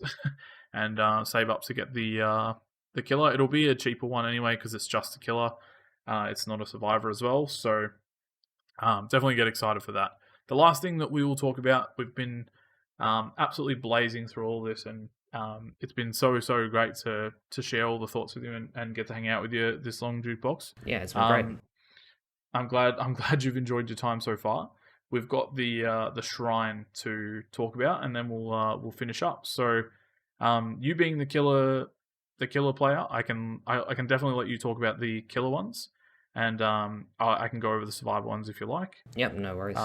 and save up to get the killer. It'll be a cheaper one anyway because it's just a killer. It's not a survivor as well. So definitely get excited for that. The last thing that we will talk about, we've been absolutely blazing through all this, and it's been so great to share all the thoughts with you and get to hang out with you this long, Jukebox. Yeah, it's been great. I'm glad you've enjoyed your time so far. We've got the shrine to talk about, and then we'll finish up. So, you being the killer player, I can definitely let you talk about the killer ones, and I can go over the survivor ones if you like. Yep, no worries.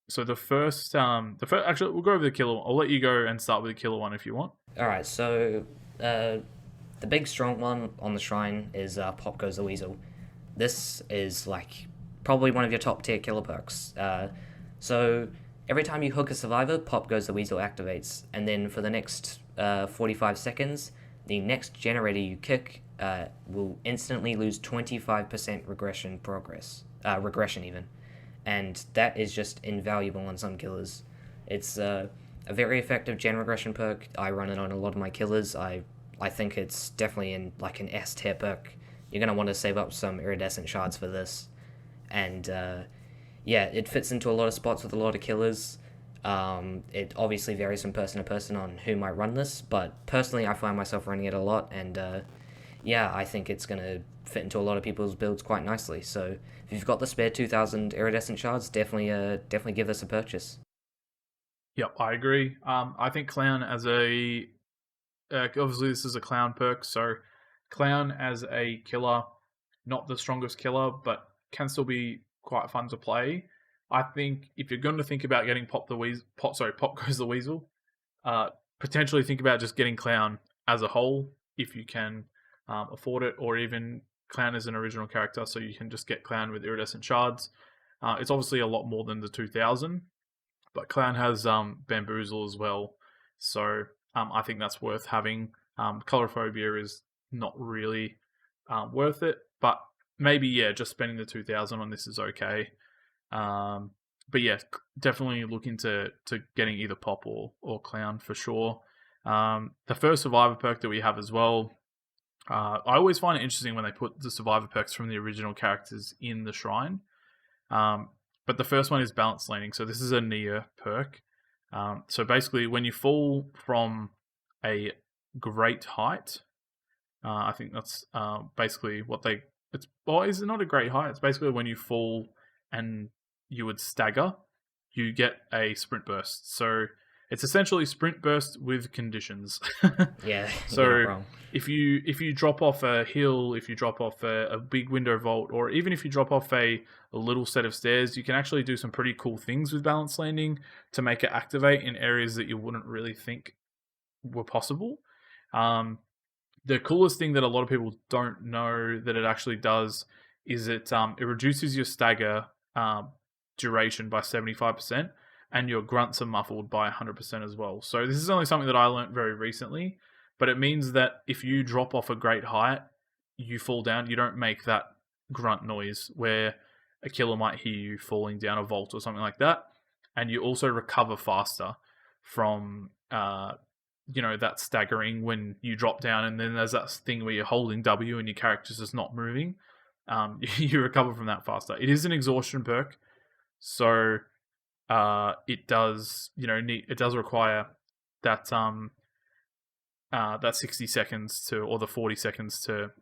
So the first, actually, we'll go over the killer one. I'll let you go and start with the killer one if you want. All right, so the big strong one on the shrine is Pop Goes the Weasel. This is like probably one of your top tier killer perks. So every time you hook a survivor, Pop Goes the Weasel activates, and then for the next 45 seconds, the next generator you kick will instantly lose 25% regression even. And that is just invaluable on some killers. It's a very effective gen regression perk. I run it on a lot of my killers. I think it's definitely in like an S tier perk. You're going to want to save up some iridescent shards for this. And yeah, it fits into a lot of spots with a lot of killers. It obviously varies from person to person on who might run this, but personally I find myself running it a lot, and yeah, I think it's going to fit into a lot of people's builds quite nicely. So if you've got the spare 2,000 iridescent shards, definitely give this a purchase. Yep, I agree. I think Clown as a obviously this is a Clown perk, so Clown as a killer, not the strongest killer, but can still be quite fun to play. I think if you're going to think about getting Pop Goes the Weasel, potentially think about just getting Clown as a whole. if you can afford it, or even Clown is an original character, so you can just get Clown with iridescent shards. It's obviously a lot more than the 2000, but Clown has Bamboozle as well, so I think that's worth having. Colorophobia is not really worth it, but maybe, yeah, just spending the 2000 on this is okay. But yeah, definitely look into getting either Pop or Clown for sure. The first Survivor perk that we have as well, I always find it interesting when they put the Survivor perks from the original characters in the shrine. But the first one is Balance Landing. So this is a Nia perk. So basically, when you fall from a great height, I think that's basically what they... is it not a great height? It's basically when you fall and you would stagger, you get a sprint burst. So it's essentially sprint burst with conditions. Yeah. So you're not wrong. if you drop off a hill, if you drop off a big window vault, or even if you drop off a little set of stairs, you can actually do some pretty cool things with Balance Landing to make it activate in areas that you wouldn't really think were possible. The coolest thing that a lot of people don't know that it actually does is it reduces your stagger duration by 75%, and your grunts are muffled by 100% as well. So this is only something that I learned very recently, but it means that if you drop off a great height, you fall down, you don't make that grunt noise where a killer might hear you falling down a vault or something like that, and you also recover faster from that staggering when you drop down, and then there's that thing where you're holding W and your character's just not moving. You recover from that faster. It is an exhaustion perk, so it does it does require that that 60 seconds or the 40 seconds to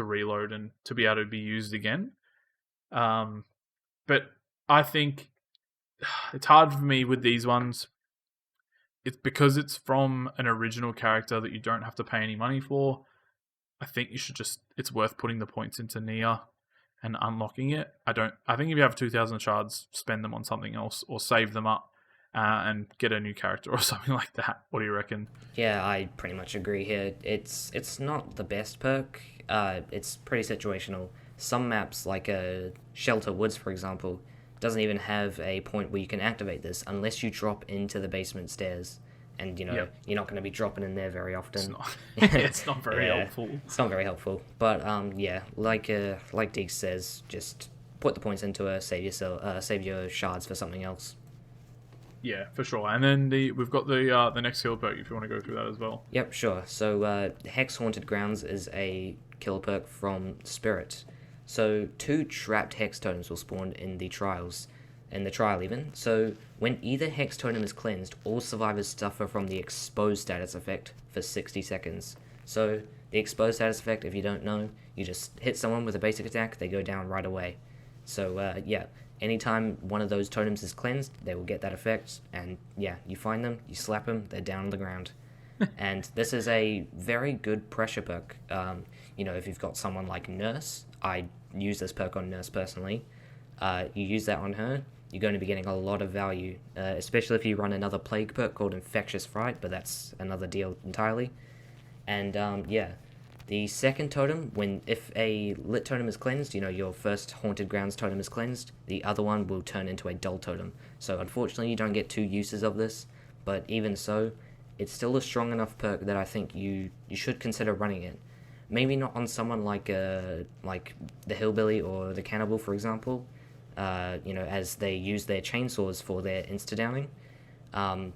reload and to be able to be used again. But I think it's hard for me with these ones. It's because it's from an original character that you don't have to pay any money for. I think it's worth putting the points into Nia and unlocking it. I think if you have 2,000 shards, spend them on something else or save them up and get a new character or something like that. What do you reckon? Yeah, I pretty much agree here. It's not the best perk. It's pretty situational. Some maps, like Shelter Woods, for example, doesn't even have a point where you can activate this unless you drop into the basement stairs. And, you're not going to be dropping in there very often. It's not very helpful. It's not very helpful. But, like Deaxz says, just put the points into it, save your shards for something else. Yeah, for sure. And then we've got the next kill perk if you want to go through that as well. Yep, sure. So, Hex Haunted Grounds is a kill perk from Spirit. So 2 trapped Hex Totems will spawn in the trial even. So when either Hex Totem is cleansed, all survivors suffer from the exposed status effect for 60 seconds. So the exposed status effect, if you don't know, you just hit someone with a basic attack, they go down right away. So anytime one of those totems is cleansed, they will get that effect, and you find them, you slap them, they're down on the ground. And this is a very good pressure perk. If you've got someone like Nurse, I use this perk on Nurse personally. You use that on her, you're going to be getting a lot of value, especially if you run another plague perk called Infectious Fright, but that's another deal entirely. And the second totem, if a lit totem is cleansed, your first Haunted Grounds totem is cleansed, the other one will turn into a dull totem. So unfortunately you don't get 2 uses of this, but even so, it's still a strong enough perk that I think you should consider running it. Maybe not on someone like the Hillbilly or the Cannibal, for example, as they use their chainsaws for their insta-downing.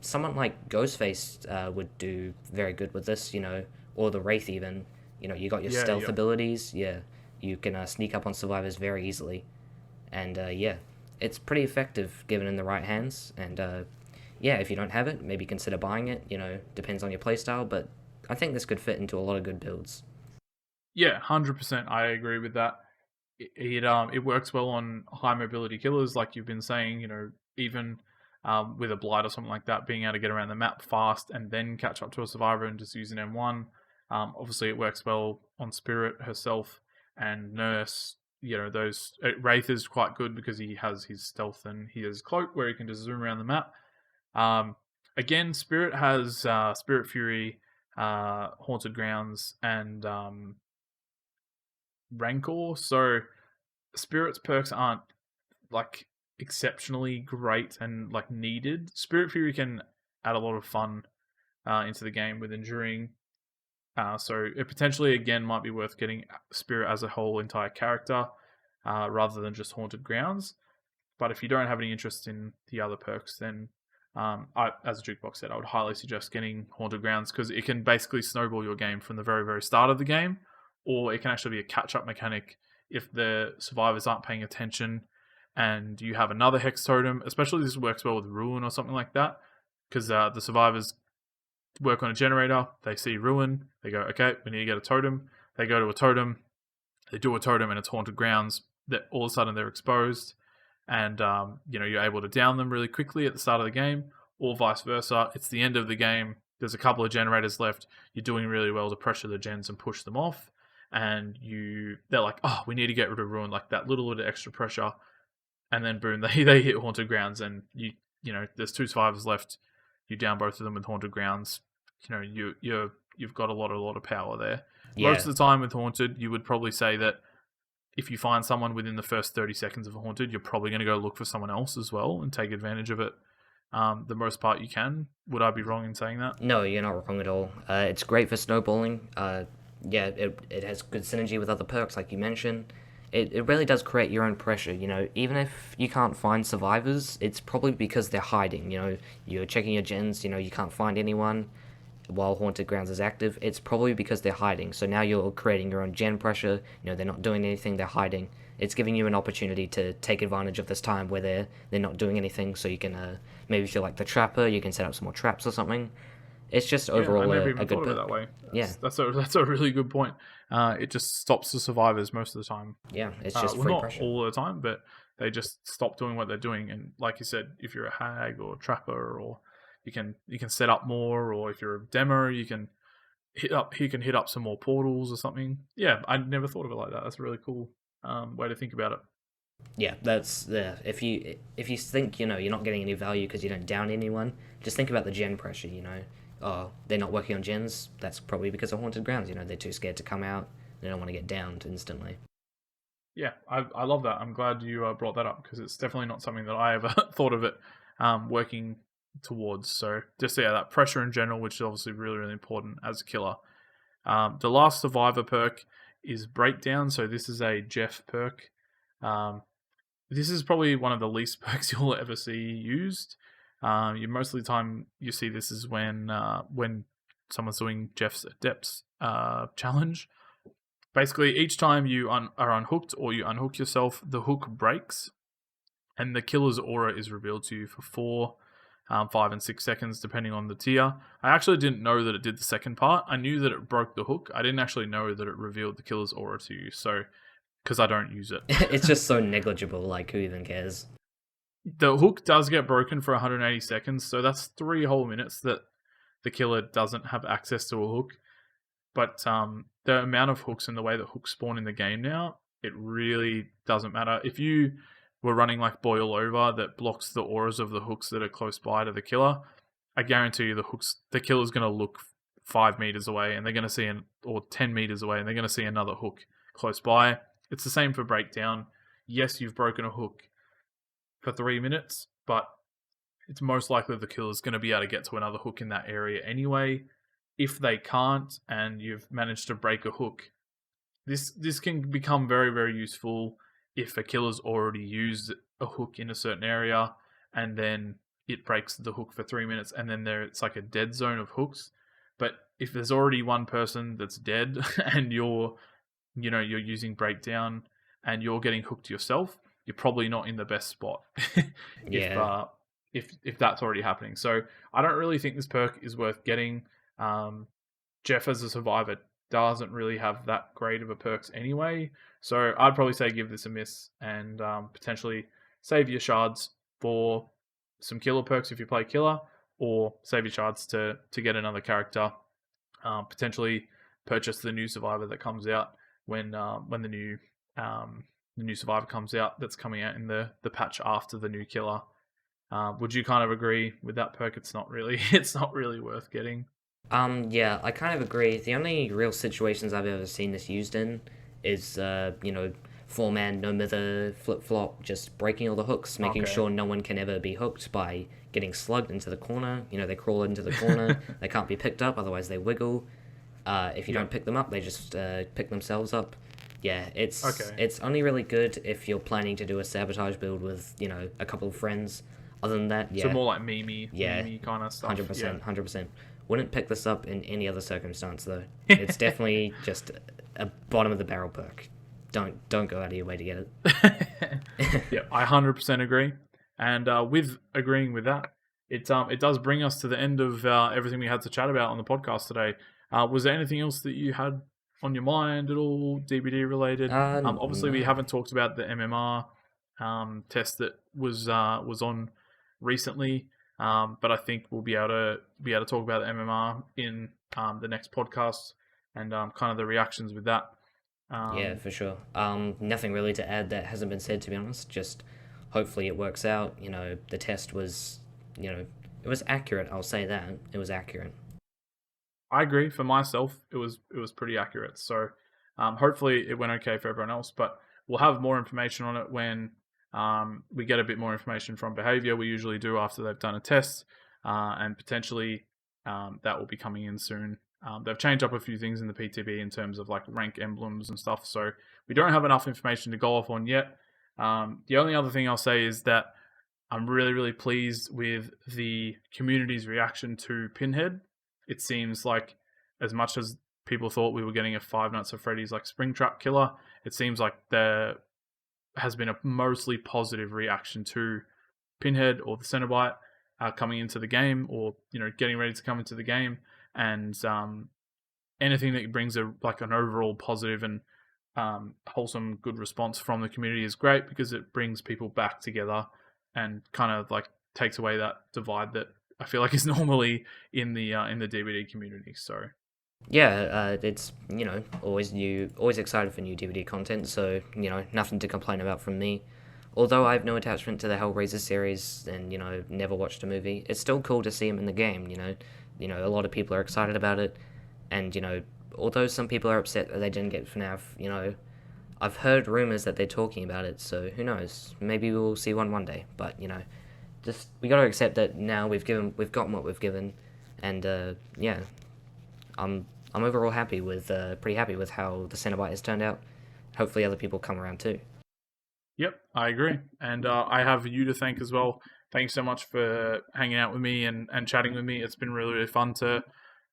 Someone like Ghostface would do very good with this, or the Wraith even. You got your stealth abilities, you can sneak up on survivors very easily. And it's pretty effective given in the right hands, and if you don't have it, maybe consider buying it, depends on your playstyle, but I think this could fit into a lot of good builds. Yeah, 100%. I agree with that. It works well on high mobility killers, like you've been saying. Even with a blight or something like that, being able to get around the map fast and then catch up to a survivor and just use an M1. Obviously, it works well on Spirit herself and Nurse. Those Wraith is quite good because he has his stealth and he has Cloak where he can just zoom around the map. Again, Spirit has Spirit Fury. Haunted Grounds, and Rancor. So Spirit's perks aren't like exceptionally great and like needed. Spirit Fury can add a lot of fun into the game with enduring. So it potentially again might be worth getting Spirit as a whole entire character rather than just Haunted Grounds. But if you don't have any interest in the other perks, then as Jukebox said, I would highly suggest getting Haunted Grounds because it can basically snowball your game from the very, very start of the game, or it can actually be a catch-up mechanic if the survivors aren't paying attention and you have another Hex Totem. Especially this works well with Ruin or something like that, because the survivors work on a generator, they see Ruin, they go, okay, we need to get a totem. They go to a totem, they do a totem, and it's Haunted Grounds. That all of a sudden they're exposed, and you're able to down them really quickly at the start of the game, or vice versa. It's the end of the game. There's a couple of generators left. You're doing really well to pressure the gens and push them off, and they're like, oh, we need to get rid of Ruin, like that little bit of extra pressure, and then boom, they hit Haunted Grounds, and there's 2 survivors left. You down both of them with Haunted Grounds. You've got a lot of power there. Yeah. Most of the time with Haunted, you would probably say that if you find someone within the first 30 seconds of a Haunted, you're probably going to go look for someone else as well and take advantage of it the most part you can. Would I be wrong in saying that? No, you're not wrong at all. It's great for snowballing. It has good synergy with other perks, like you mentioned. It really does create your own pressure, even if you can't find survivors, it's probably because they're hiding, you're checking your gens, you can't find anyone while Haunted Grounds is active, it's probably because they're hiding, so now you're creating your own gen pressure, they're not doing anything, they're hiding, it's giving you an opportunity to take advantage of this time where they're not doing anything, so you can, maybe if you're like the trapper, you can set up some more traps or something. It's just overall I never even a good thought of it perk. that way. Yeah. That's a really good point. It just stops the survivors most of the time. Yeah, it's just free not pressure. all the time, but they just stop doing what they're doing. And like you said, if you're a hag or a trapper, or you can set up more, or if you're a demo, you can hit up some more portals or something. Yeah, I never thought of it like that. That's a really cool way to think about it. Yeah, that's if you think you're not getting any value because you don't down anyone, just think about the gen pressure. Oh, they're not working on gens. That's probably because of Haunted Grounds. They're too scared to come out. They don't want to get downed instantly. Yeah, I love that. I'm glad you brought that up because it's definitely not something that I ever thought of it working towards. So just that pressure in general, which is obviously really, really important as a killer. The last survivor perk is Breakdown. So this is a Jeff perk. This is probably one of the least perks you'll ever see used. Most of the time you see this is when someone's doing Jeff's Adepts challenge. Basically, each time you are unhooked or you unhook yourself, the hook breaks, and the killer's aura is revealed to you for 4, 5, and 6 seconds, depending on the tier. I actually didn't know that it did the second part. I knew that it broke the hook. I didn't actually know that it revealed the killer's aura to you, so because I don't use it. It's just so negligible, like who even cares? The hook does get broken for 180 seconds, so that's 3 whole minutes that the killer doesn't have access to a hook. But the amount of hooks and the way that hooks spawn in the game now, it really doesn't matter. If you were running like Boil Over that blocks the auras of the hooks that are close by to the killer, I guarantee you the killer's going to look 5 meters away and they're going to see or 10 meters away and they're going to see another hook close by. It's the same for Breakdown. Yes, you've broken a hook for 3 minutes, but it's most likely the killer's going to be able to get to another hook in that area anyway. If they can't and you've managed to break a hook, this can become very, very useful if a killer's already used a hook in a certain area and then it breaks the hook for 3 minutes and then it's like a dead zone of hooks. But if there's already one person that's dead and you're using Breakdown and you're getting hooked yourself, you're probably not in the best spot if that's already happening. So I don't really think this perk is worth getting. Jeff as a survivor doesn't really have that great of a perks anyway, so I'd probably say give this a miss and potentially save your shards for some killer perks if you play killer, or save your shards to get another character. Potentially purchase the new survivor that comes out when the new survivor comes out, that's coming out in the patch after the new killer. Would you kind of agree with that perk? It's not really worth getting. Yeah, I kind of agree. The only real situations I've ever seen this used in is, four-man, no-mither, flip-flop, just breaking all the hooks, making Okay. sure no one can ever be hooked by getting slugged into the corner. They crawl into the corner, they can't be picked up, otherwise they wiggle. If you don't pick them up, they just pick themselves up. Yeah, Okay. it's only really good if you're planning to do a sabotage build with, a couple of friends. Other than that, yeah. So more like meme Yeah, kind of stuff. 100%, 100%. Wouldn't pick this up in any other circumstance though. It's definitely just a bottom of the barrel perk. Don't go out of your way to get it. Yeah, I 100% agree. And with agreeing with that, it does bring us to the end of everything we had to chat about on the podcast today. Was there anything else that you had on your mind at all, DBD related? Obviously, we No. haven't talked about the MMR test that was on recently, but I think we'll be able to talk about the MMR in the next podcast and kind of the reactions with that. Yeah, for sure. Nothing really to add that hasn't been said, to be honest. Just hopefully it works out. The test was, it was accurate. I'll say that it was accurate. I agree. For myself, it was pretty accurate. So hopefully it went okay for everyone else. But we'll have more information on it when we get a bit more information from behavior. We usually do after they've done a test, and potentially that will be coming in soon. They've changed up a few things in the PTB in terms of like rank emblems and stuff. So we don't have enough information to go off on yet. The only other thing I'll say is that I'm really, really pleased with the community's reaction to Pinhead. It seems like as much as people thought we were getting a Five Nights at Freddy's like Springtrap killer, it seems like there has been a mostly positive reaction to Pinhead or the Cenobite coming into the game, or getting ready to come into the game, and anything that brings an overall positive and wholesome good response from the community is great, because it brings people back together and kind of like takes away that divide that I feel like is normally in the DVD community. So Yeah, it's always excited for new DVD content. So nothing to complain about from me. Although I have no attachment to the Hellraiser series and never watched a movie, it's still cool to see him in the game. A lot of people are excited about it, and although some people are upset that they didn't get FNAF, I've heard rumors that they're talking about it. So who knows? Maybe we'll see one day. But just we got to accept that now we've gotten what we've given, and yeah, I'm overall pretty happy with how the Cenobite has turned out. Hopefully other people come around too. yep, I agree. And I have you to thank as well. Thanks so much for hanging out with me and chatting with me. It's been really, really fun to,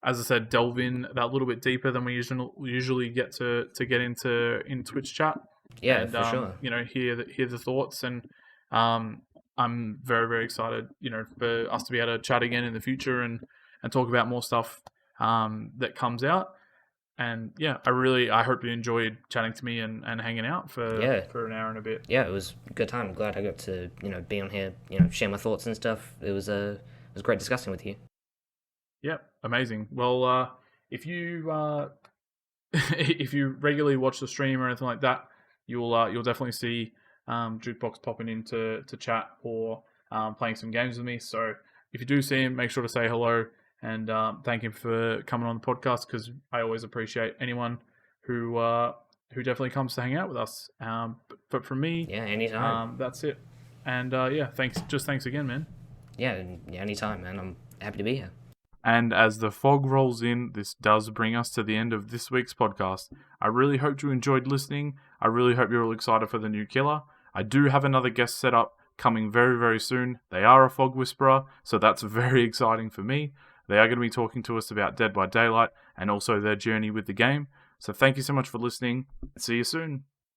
as I said, delve in that little bit deeper than we usually get to get into in Twitch chat. Yeah, and, for sure. Hear the thoughts, and I'm very, very excited, for us to be able to chat again in the future and talk about more stuff that comes out. And yeah, I hope you enjoyed chatting to me and hanging out for an hour and a bit. Yeah, it was a good time. I'm glad I got to be on here, share my thoughts and stuff. It was great discussing with you. Yep, amazing. Well, if you if you regularly watch the stream or anything like that, you'll definitely see Jukebox popping into chat or playing some games with me. So if you do see him, make sure to say hello and thank him for coming on the podcast, because I always appreciate anyone who definitely comes to hang out with us. But from me, Yeah, anytime. that's it. And yeah, thanks again, man. Yeah, anytime, man. I'm happy to be here. And as the fog rolls in, this does bring us to the end of this week's podcast. I really hope you enjoyed listening. I really hope you're all excited for the new killer. I do have another guest set up coming very, very soon. They are a fog whisperer, so that's very exciting for me. They are going to be talking to us about Dead by Daylight and also their journey with the game. So thank you so much for listening. See you soon.